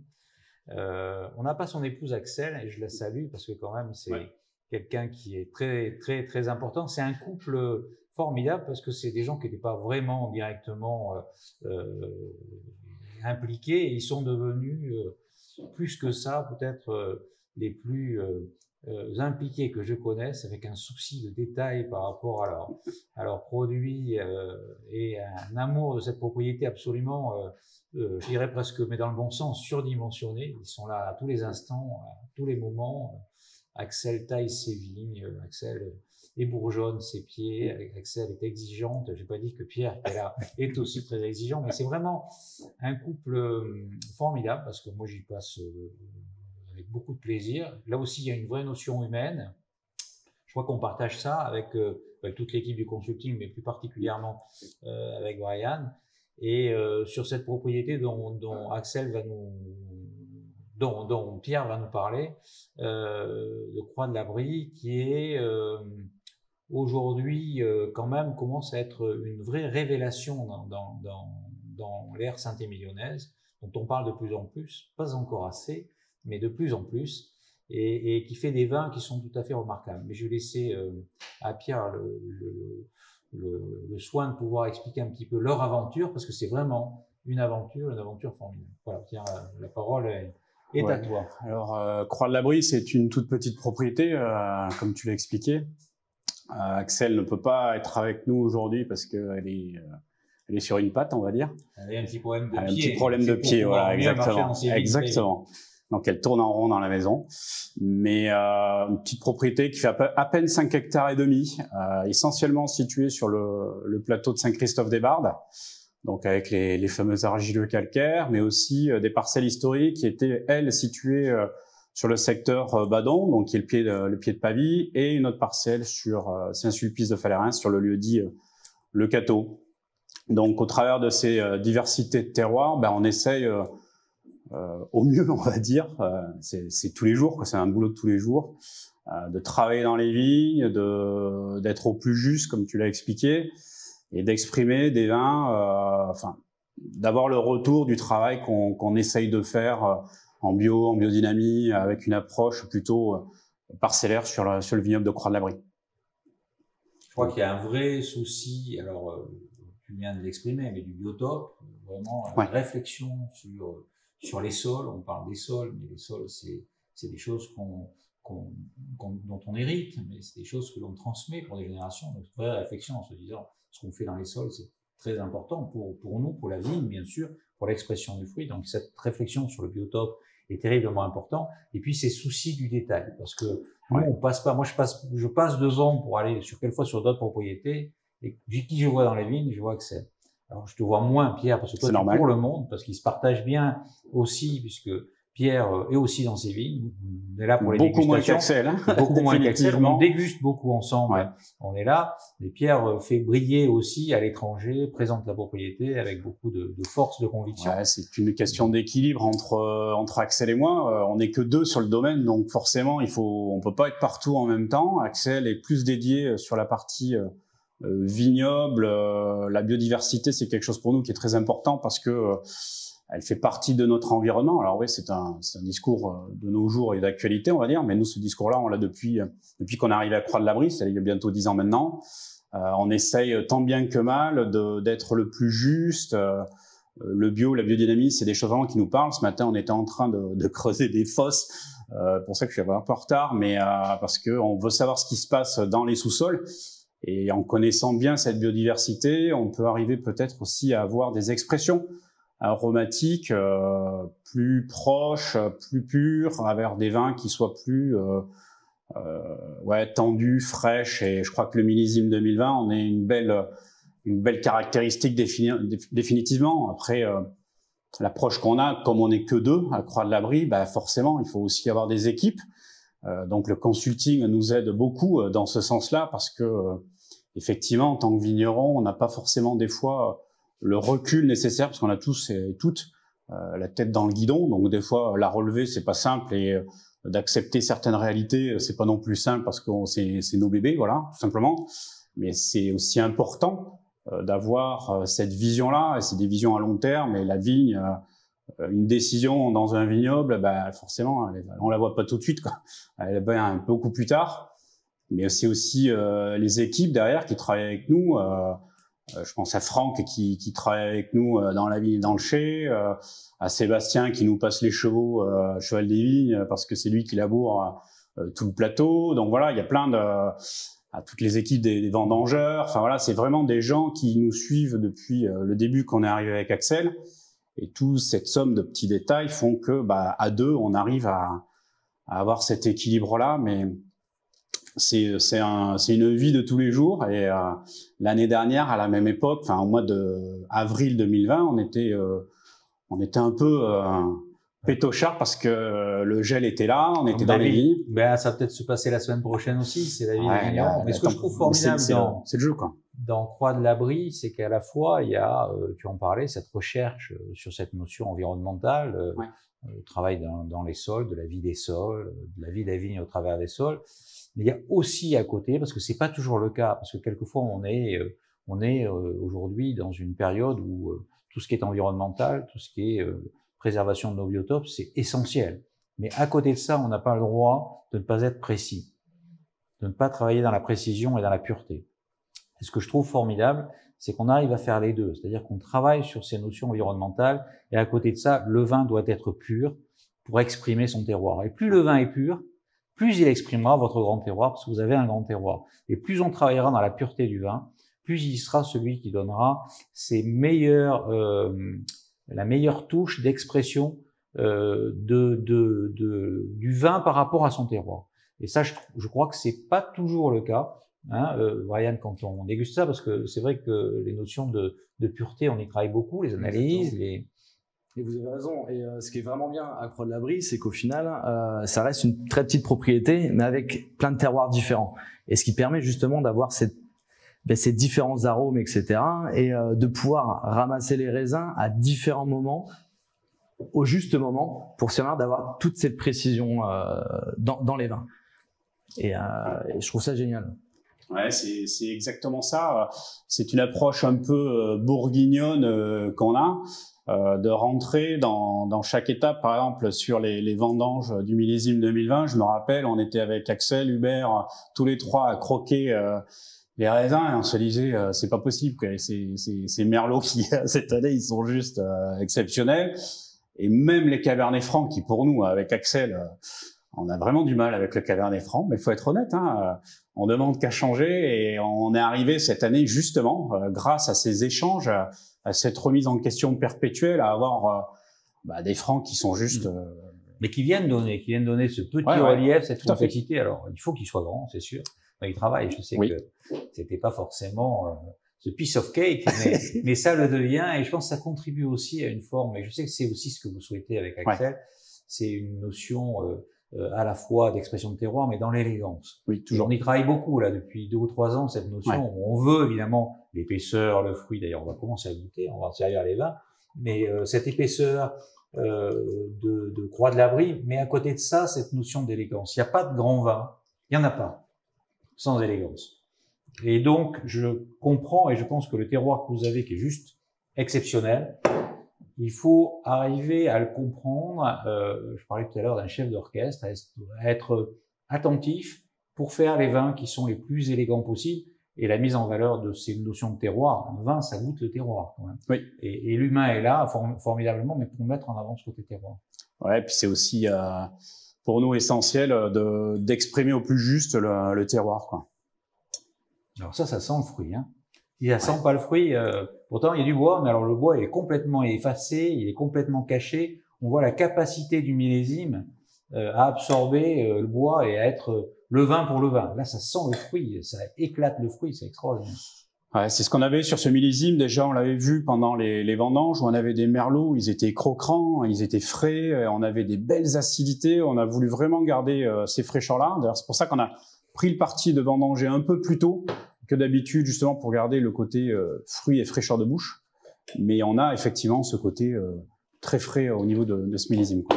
On n'a pas son épouse Axel, et je la salue parce que quand même c'est quelqu'un qui est très très très important. C'est un couple formidable parce que c'est des gens qui n'étaient pas vraiment directement impliqués, et ils sont devenus plus que ça peut-être les plus impliqués que je connaisse, avec un souci de détail par rapport à leurs produits et un amour de cette propriété absolument, je dirais presque, mais dans le bon sens, surdimensionné. Ils sont là à tous les instants, à tous les moments. Axel taille ses vignes, Axel ébourgeonne ses pieds, Axel est exigeante. J'ai pas dit que Pierre est aussi très exigeant, mais c'est vraiment un couple formidable parce que moi j'y passe avec beaucoup de plaisir. Là aussi il y a une vraie notion humaine. Je crois qu'on partage ça avec toute l'équipe du consulting, mais plus particulièrement avec Brian. Et sur cette propriété dont Axel va dont Pierre va nous parler, de Croix de l'Abri, qui est aujourd'hui quand même commence à être une vraie révélation dans l'ère saint-émilionnaise, dont on parle de plus en plus, pas encore assez, mais de plus en plus, et qui fait des vins qui sont tout à fait remarquables. Mais je vais laisser à Pierre le soin de pouvoir expliquer un petit peu leur aventure, parce que c'est vraiment une aventure formidable. Voilà, Pierre, la parole est à toi. Alors, Croix de l'Abri, c'est une toute petite propriété, comme tu l'as expliqué. Axel ne peut pas être avec nous aujourd'hui parce qu'elle est sur une patte, on va dire. Elle a un petit problème de pied. Un petit problème de pied, voilà, exactement. Exactement. Donc, elle tourne en rond dans la maison. Mais une petite propriété qui fait à peine 5 hectares et demi, essentiellement située sur le plateau de Saint-Christophe-des-Bardes, donc avec les fameux argileux calcaires, mais aussi des parcelles historiques qui étaient, elles, situées sur le secteur Badon, donc qui est le pied de Pavie, et une autre parcelle sur Saint-Sulpice de Falérins, sur le lieu dit le Cateau. Donc, au travers de ces diversités de terroirs, on essaye au mieux, on va dire, c'est tous les jours, c'est un boulot de tous les jours, de travailler dans les vignes, d'être au plus juste, comme tu l'as expliqué, et d'exprimer des vins, d'avoir le retour du travail qu'on essaye de faire en bio, en biodynamie, avec une approche plutôt parcellaire sur le vignoble de Croix de l'Abri. Je crois qu'il y a un vrai souci, alors tu viens de l'exprimer, mais du biotope, vraiment une réflexion sur les sols. On parle des sols, mais les sols, c'est des choses dont on hérite, mais c'est des choses que l'on transmet pour des générations. Donc, une vraie réflexion en se disant, ce qu'on fait dans les sols, c'est très important pour nous, pour la vigne, bien sûr, pour l'expression du fruit. Donc, cette réflexion sur le biotope est terriblement important. Et puis, ces soucis du détail, parce que nous, on passe pas. Moi, je passe devant pour aller sur d'autres propriétés, et qui je vois dans les vignes, je vois Axel. Alors, je te vois moins, Pierre, parce que toi, tu es pour le monde, parce qu'ils se partagent bien aussi, puisque Pierre est aussi dans ses vignes. On est là pour les dégustations. Beaucoup moins qu'Axel, hein. Beaucoup moins qu'Axel. On déguste beaucoup ensemble. Ouais. On est là. Et Pierre fait briller aussi à l'étranger, présente la propriété avec beaucoup de force, de conviction. Ouais, c'est une question d'équilibre entre Axel et moi. On n'est que deux sur le domaine, donc forcément, on peut pas être partout en même temps. Axel est plus dédié sur la partie vignoble. La biodiversité, c'est quelque chose pour nous qui est très important parce que elle fait partie de notre environnement. Alors oui, c'est un discours de nos jours et d'actualité, on va dire, mais nous, ce discours-là, on l'a depuis qu'on est arrivé à Croix de l'Abri, c'est il y a bientôt 10 ans maintenant. On essaye tant bien que mal d'être le plus juste. Le bio, la biodynamie, c'est des choses vraiment qui nous parlent. Ce matin, on était en train de creuser des fosses, pour ça que je suis un peu en retard, mais parce qu'on veut savoir ce qui se passe dans les sous-sols. Et en connaissant bien cette biodiversité, on peut arriver peut-être aussi à avoir des expressions aromatiques plus proches, plus pures, avec des vins qui soient plus tendus, fraîches. Et je crois que le millésime 2020 en est une belle caractéristique définitivement. Après, l'approche qu'on a, comme on n'est que deux à Croix de l'Abri, forcément, il faut aussi avoir des équipes. Donc le consulting nous aide beaucoup dans ce sens-là parce que effectivement, en tant que vigneron, on n'a pas forcément des fois le recul nécessaire parce qu'on a tous et toutes la tête dans le guidon. Donc des fois, la relever, c'est pas simple et d'accepter certaines réalités, c'est pas non plus simple parce que c'est nos bébés, voilà, tout simplement. Mais c'est aussi important d'avoir cette vision-là. Et c'est des visions à long terme. Et la vigne, une décision dans un vignoble, forcément, on la voit pas tout de suite, quoi. Elle vient beaucoup plus tard. Mais c'est aussi les équipes derrière qui travaillent avec nous. Je pense à Franck qui travaille avec nous dans la vigne et dans le chai, à Sébastien qui nous passe les chevaux cheval des vignes parce que c'est lui qui laboure tout le plateau. Donc voilà, il y a plein à toutes les équipes des vendangeurs. Enfin voilà, c'est vraiment des gens qui nous suivent depuis le début qu'on est arrivé avec Axel. Et toute cette somme de petits détails font que à deux, on arrive à avoir cet équilibre-là. Mais c'est une vie de tous les jours. Et l'année dernière, à la même époque, enfin au mois de avril 2020, on était un peu pétochard parce que le gel était là, on était dans les vignes. Ben, ça va peut-être se passer la semaine prochaine aussi, c'est la vie des vignerons. Mais ce que je trouve formidable c'est le jeu, quoi. Dans Croix de l'Abri, c'est qu'à la fois, il y a, tu en parlais, cette recherche sur cette notion environnementale, le travail dans les sols, de la vie des sols, de la vie des vignes au travers des sols. Mais il y a aussi à côté, parce que c'est pas toujours le cas, parce que quelquefois on est aujourd'hui dans une période où tout ce qui est environnemental, tout ce qui est préservation de nos biotopes, c'est essentiel. Mais à côté de ça, on n'a pas le droit de ne pas être précis, de ne pas travailler dans la précision et dans la pureté. Et ce que je trouve formidable, c'est qu'on arrive à faire les deux, c'est-à-dire qu'on travaille sur ces notions environnementales et à côté de ça, le vin doit être pur pour exprimer son terroir. Et plus le vin est pur, plus il exprimera votre grand terroir, parce que vous avez un grand terroir. Et plus on travaillera dans la pureté du vin, plus il sera celui qui donnera ses meilleurs, la meilleure touche d'expression du vin par rapport à son terroir. Et ça, je crois que c'est pas toujours le cas. Hein, Brian, quand on déguste ça, parce que c'est vrai que les notions de pureté, on y travaille beaucoup, les analyses, Et vous avez raison. Et ce qui est vraiment bien à Croix de l'Abri, c'est qu'au final, ça reste une très petite propriété, mais avec plein de terroirs différents. Et ce qui permet justement d'avoir ces différents arômes, etc., et de pouvoir ramasser les raisins à différents moments, au juste moment, pour se permettre d'avoir toute cette précision dans les vins. Et je trouve ça génial. Ouais, c'est exactement ça. C'est une approche un peu bourguignonne qu'on a, de rentrer dans chaque étape. Par exemple, sur les vendanges du millésime 2020, je me rappelle, on était avec Axel, Hubert, tous les trois à croquer les raisins et on se disait c'est pas possible, quoi. Ces merlots qui cette année ils sont juste exceptionnels. Et même les Cabernet Francs qui pour nous avec Axel on a vraiment du mal avec le Cabernet Franc, mais il faut être honnête, hein, on demande qu'à changer et on est arrivé cette année justement, grâce à ces échanges, à cette remise en question perpétuelle, à avoir des francs qui sont juste... Mais qui viennent donner ce petit relief, cette complexité. Alors, il faut qu'il soit grand, c'est sûr. Il travaille, je sais que c'était pas forcément ce piece of cake, mais ça le devient et je pense que ça contribue aussi à une forme, et je sais que c'est aussi ce que vous souhaitez avec Axel, c'est une notion... à la fois d'expression de terroir, mais dans l'élégance. Oui, toujours. On y travaille beaucoup, là, depuis 2 ou 3 ans, cette notion. On veut, évidemment, l'épaisseur, le fruit. D'ailleurs, on va commencer à goûter, on va en servir les vins. Mais cette épaisseur de Croix de l'Abri, mais à côté de ça, cette notion d'élégance. Il n'y a pas de grand vin, il n'y en a pas, sans élégance. Et donc, je comprends et je pense que le terroir que vous avez, qui est juste exceptionnel, il faut arriver à le comprendre. Je parlais tout à l'heure d'un chef d'orchestre, à être attentif pour faire les vins qui sont les plus élégants possibles et la mise en valeur de ces notions de terroir. Un vin, ça goûte le terroir quand même. Oui. Et l'humain est là formidablement, mais pour mettre en avant ce côté terroir. Ouais, puis c'est aussi pour nous essentiel d'exprimer au plus juste le terroir, quoi. Alors ça sent le fruit, hein. Si ça sent pas le fruit, pourtant il y a du bois, mais alors le bois est complètement effacé, il est complètement caché. On voit la capacité du millésime à absorber le bois et à être le vin pour le vin. Là, ça sent le fruit, ça éclate le fruit, c'est extraordinaire. Ouais, c'est ce qu'on avait sur ce millésime. Déjà, on l'avait vu pendant les vendanges où on avait des merlots, ils étaient croquants, ils étaient frais, on avait des belles acidités. On a voulu vraiment garder ces fraîcheurs-là. D'ailleurs, c'est pour ça qu'on a pris le parti de vendanger un peu plus tôt que d'habitude, justement pour garder le côté fruit et fraîcheur de bouche. Mais on a effectivement ce côté très frais au niveau de ce millésime, quoi.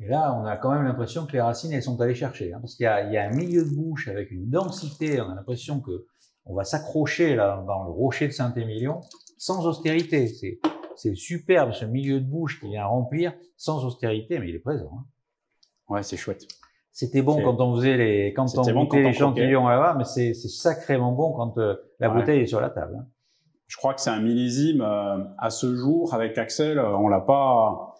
Et là, on a quand même l'impression que les racines, elles sont allées chercher, hein, parce qu'il y a un milieu de bouche avec une densité. On a l'impression que on va s'accrocher là dans le rocher de Saint-Émilion sans austérité. C'est superbe ce milieu de bouche qui vient remplir sans austérité, mais il est présent, hein. Ouais, c'est chouette. C'était bon quand on faisait les échantillons là-bas, mais c'est sacrément bon quand la bouteille est sur la table, hein. Je crois que c'est un millésime à ce jour avec Axel, on l'a pas.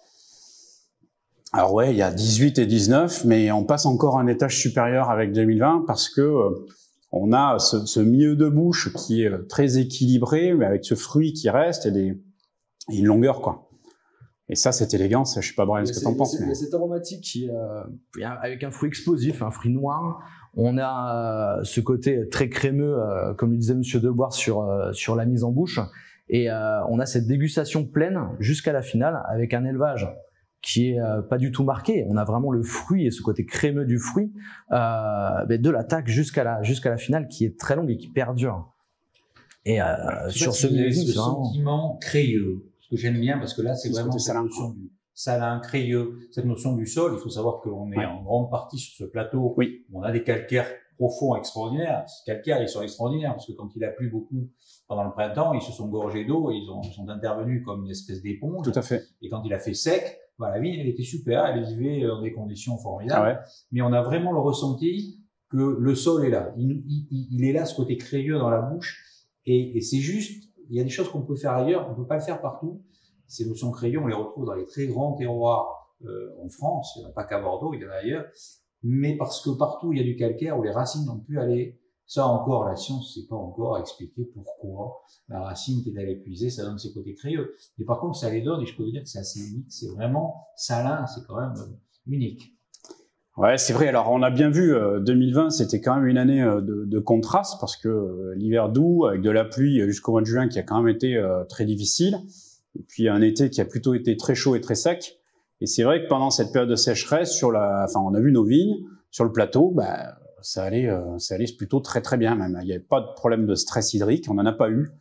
Alors ouais, il y a 18 et 19, mais on passe encore un étage supérieur avec 2020 parce que on a ce milieu de bouche qui est très équilibré, mais avec ce fruit qui reste et une longueur, quoi. Et ça, cette élégance, je sais pas, Brian, ce que t'en penses. Mais cette aromatique qui avec un fruit explosif, un fruit noir, on a ce côté très crémeux, comme le disait Monsieur Deboire sur la mise en bouche, et on a cette dégustation pleine jusqu'à la finale avec un élevage qui est pas du tout marqué. On a vraiment le fruit et ce côté crémeux du fruit de l'attaque jusqu'à la finale qui est très longue et qui perdure. Et sur ce millésime, ce sentiment crayeux, ce que j'aime bien, parce que là c'est vraiment cette notion du salin, crayeux, cette notion du sol. Il faut savoir qu'on est en grande partie sur ce plateau. Oui. On a des calcaires profonds extraordinaires. Ces calcaires, ils sont extraordinaires parce que quand il a plu beaucoup pendant le printemps, ils se sont gorgés d'eau et ils sont intervenus comme une espèce d'éponge. Tout à fait. Et quand il a fait sec, la vigne, elle était super, elle vivait dans des conditions formidables. Ah ouais. Mais on a vraiment le ressenti que le sol est là. Il est là, ce côté crayeux dans la bouche. Et c'est juste, il y a des choses qu'on peut faire ailleurs, on peut pas le faire partout. Ces notions crayeux, on les retrouve dans les très grands terroirs en France, il n'y en a pas qu'à Bordeaux, il y en a ailleurs. Mais parce que partout il y a du calcaire où les racines n'ont pu aller, ça encore, la science ne sait pas encore expliquer pourquoi la racine qui est allée puiser, ça donne ces côtés crayeux. Mais par contre, ça les donne, et je peux vous dire que c'est assez unique, c'est vraiment salin, c'est quand même unique. Ouais, c'est vrai. Alors, on a bien vu, 2020, c'était quand même une année de contraste parce que l'hiver doux, avec de la pluie jusqu'au mois de juin, qui a quand même été très difficile. Et puis, un été qui a plutôt été très chaud et très sec. Et c'est vrai que pendant cette période de sécheresse, on a vu nos vignes sur le plateau, ça allait plutôt très très bien même. Il n'y avait pas de problème de stress hydrique, on n'en a pas eu.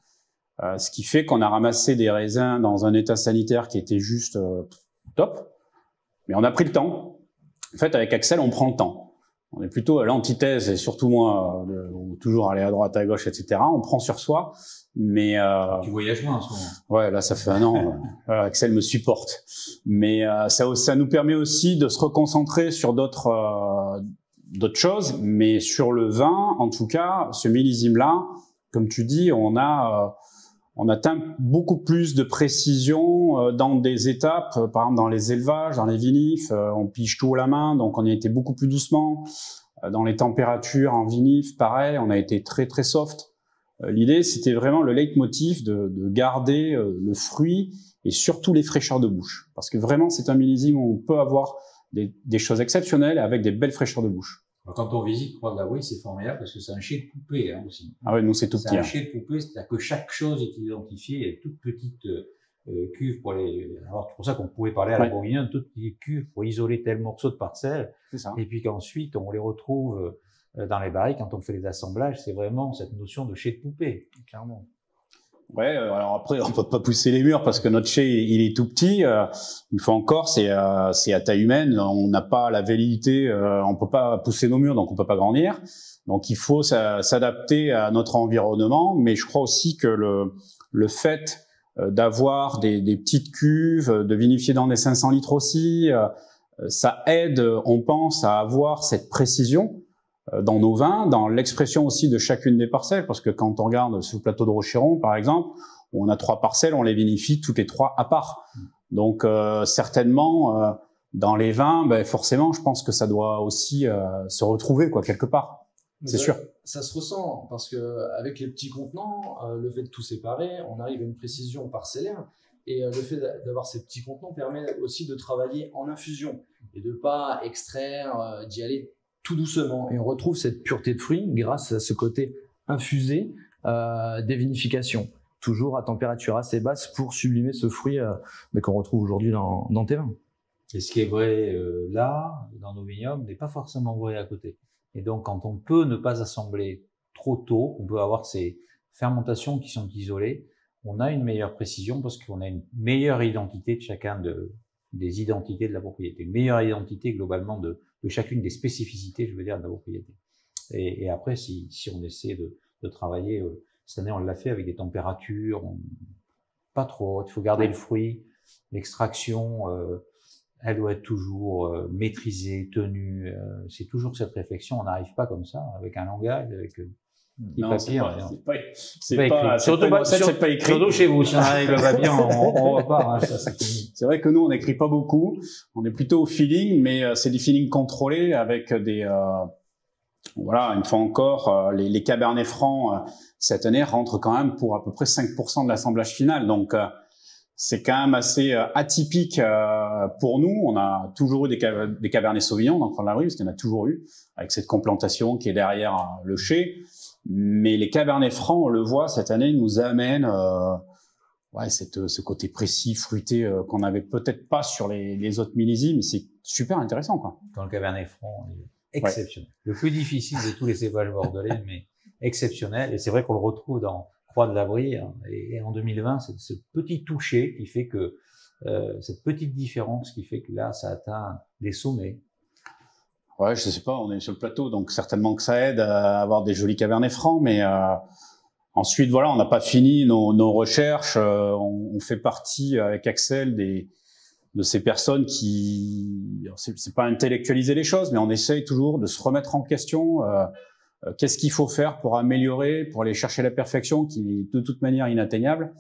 Ce qui fait qu'on a ramassé des raisins dans un état sanitaire qui était juste top. Mais on a pris le temps. En fait, avec Axel, on prend le temps. On est plutôt à l'antithèse, et surtout moi, toujours aller à droite, à gauche, etc. On prend sur soi, mais... Tu voyages moins en ce moment. Ouais, là, ça fait un an. Axel me supporte. Mais ça nous permet aussi de se reconcentrer sur d'autres choses. Mais sur le vin, en tout cas, ce millésime-là, comme tu dis, on atteint beaucoup plus de précision dans des étapes, par exemple dans les élevages, dans les vinifs, on pige tout à la main, donc on y a été beaucoup plus doucement. Dans les températures en vinif, pareil, on a été très très soft. L'idée, c'était vraiment le leitmotiv de garder le fruit et surtout les fraîcheurs de bouche. Parce que vraiment, c'est un millésime où on peut avoir des choses exceptionnelles avec des belles fraîcheurs de bouche. Quand on visite Croix-de-la-Brie, c'est formidable parce que c'est un chai de poupée aussi. Ah oui, nous c'est tout petit. C'est un chai de poupée, c'est-à-dire que chaque chose est identifiée, il y a une toute petite cuve pour les... Alors c'est pour ça qu'on pouvait parler à la bourguignonne, toute petite cuve pour isoler tel morceau de parcelle. C'est ça. Et puis qu'ensuite on les retrouve dans les barriques quand on fait les assemblages. C'est vraiment cette notion de chai de poupée, clairement. Ouais, alors après, on peut pas pousser les murs parce que notre chai, il est tout petit. Une fois encore, c'est à taille humaine. On n'a pas la velléité, on peut pas pousser nos murs, donc on peut pas grandir. Donc il faut s'adapter à notre environnement. Mais je crois aussi que le fait d'avoir des petites cuves, de vinifier dans des 500 litres aussi, ça aide, on pense, à avoir cette précision dans nos vins, dans l'expression aussi de chacune des parcelles, parce que quand on regarde sur le plateau de Rocheron, par exemple, où on a 3 parcelles, on les vinifie toutes les 3 à part. Donc certainement, dans les vins, forcément, je pense que ça doit aussi se retrouver quelque part. C'est sûr. Ça se ressent, parce que avec les petits contenants, le fait de tout séparer, on arrive à une précision parcellaire, et le fait d'avoir ces petits contenants permet aussi de travailler en infusion, et de pas extraire, d'y aller tout doucement, et on retrouve cette pureté de fruits grâce à ce côté infusé des vinifications, toujours à température assez basse pour sublimer ce fruit qu'on retrouve aujourd'hui dans tes vins. Et ce qui est vrai là, dans nos vignobles, n'est pas forcément vrai à côté. Et donc, quand on peut ne pas assembler trop tôt, on peut avoir ces fermentations qui sont isolées, on a une meilleure précision parce qu'on a une meilleure identité de chacun des identités de la propriété, une meilleure identité globalement de chacune des spécificités, je veux dire, de la propriété. Et après, si on essaie de travailler, cette année on l'a fait avec des températures, pas trop hautes, il faut garder le fruit, l'extraction, elle doit être toujours maîtrisée, tenue, c'est toujours cette réflexion, on n'arrive pas comme ça, avec un langage, avec des papiers. C'est pas écrit. Surtout chez vous, si on arrive le papier, on repart. Hein, c'est vrai que nous, on n'écrit pas beaucoup. On est plutôt au feeling, mais c'est des feelings contrôlés avec des... voilà, une fois encore, les Cabernet Francs, cette année, rentrent quand même pour à peu près 5% de l'assemblage final. Donc, c'est quand même assez atypique pour nous. On a toujours eu des Cabernet Sauvignon dans Croix-de-la-Brie, parce qu'il y en a toujours eu, avec cette complantation qui est derrière le chai. Mais les Cabernet Francs, on le voit, cette année, nous amènent ouais, ce côté précis, fruité qu'on n'avait peut-être pas sur les autres millésimes. C'est super intéressant, quoi. Quand le Cabernet Franc est exceptionnel. Ouais. Le plus difficile de tous les cépages bordelais, mais exceptionnel. Et c'est vrai qu'on le retrouve dans Croix de l'Abri. Et en 2020, c'est ce petit toucher qui fait que cette petite différence qui fait que là, ça atteint des sommets. Ouais, je sais pas, on est sur le plateau, donc certainement que ça aide à avoir des jolis Cabernets Francs, mais ensuite, voilà, on n'a pas fini nos recherches. On fait partie avec Axel de ces personnes qui, c'est pas intellectualiser les choses, mais on essaye toujours de se remettre en question. Qu'est-ce qu'il faut faire pour améliorer, pour aller chercher la perfection, qui est de toute manière inatteignable.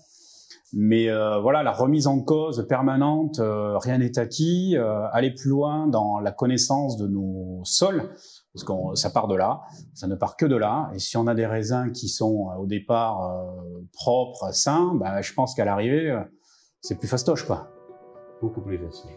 Mais voilà, la remise en cause permanente, rien n'est acquis. Aller plus loin dans la connaissance de nos sols, parce que ça part de là, ça ne part que de là. Et si on a des raisins qui sont au départ propres, sains, bah, je pense qu'à l'arrivée, c'est plus fastoche, quoi. Beaucoup plus facile.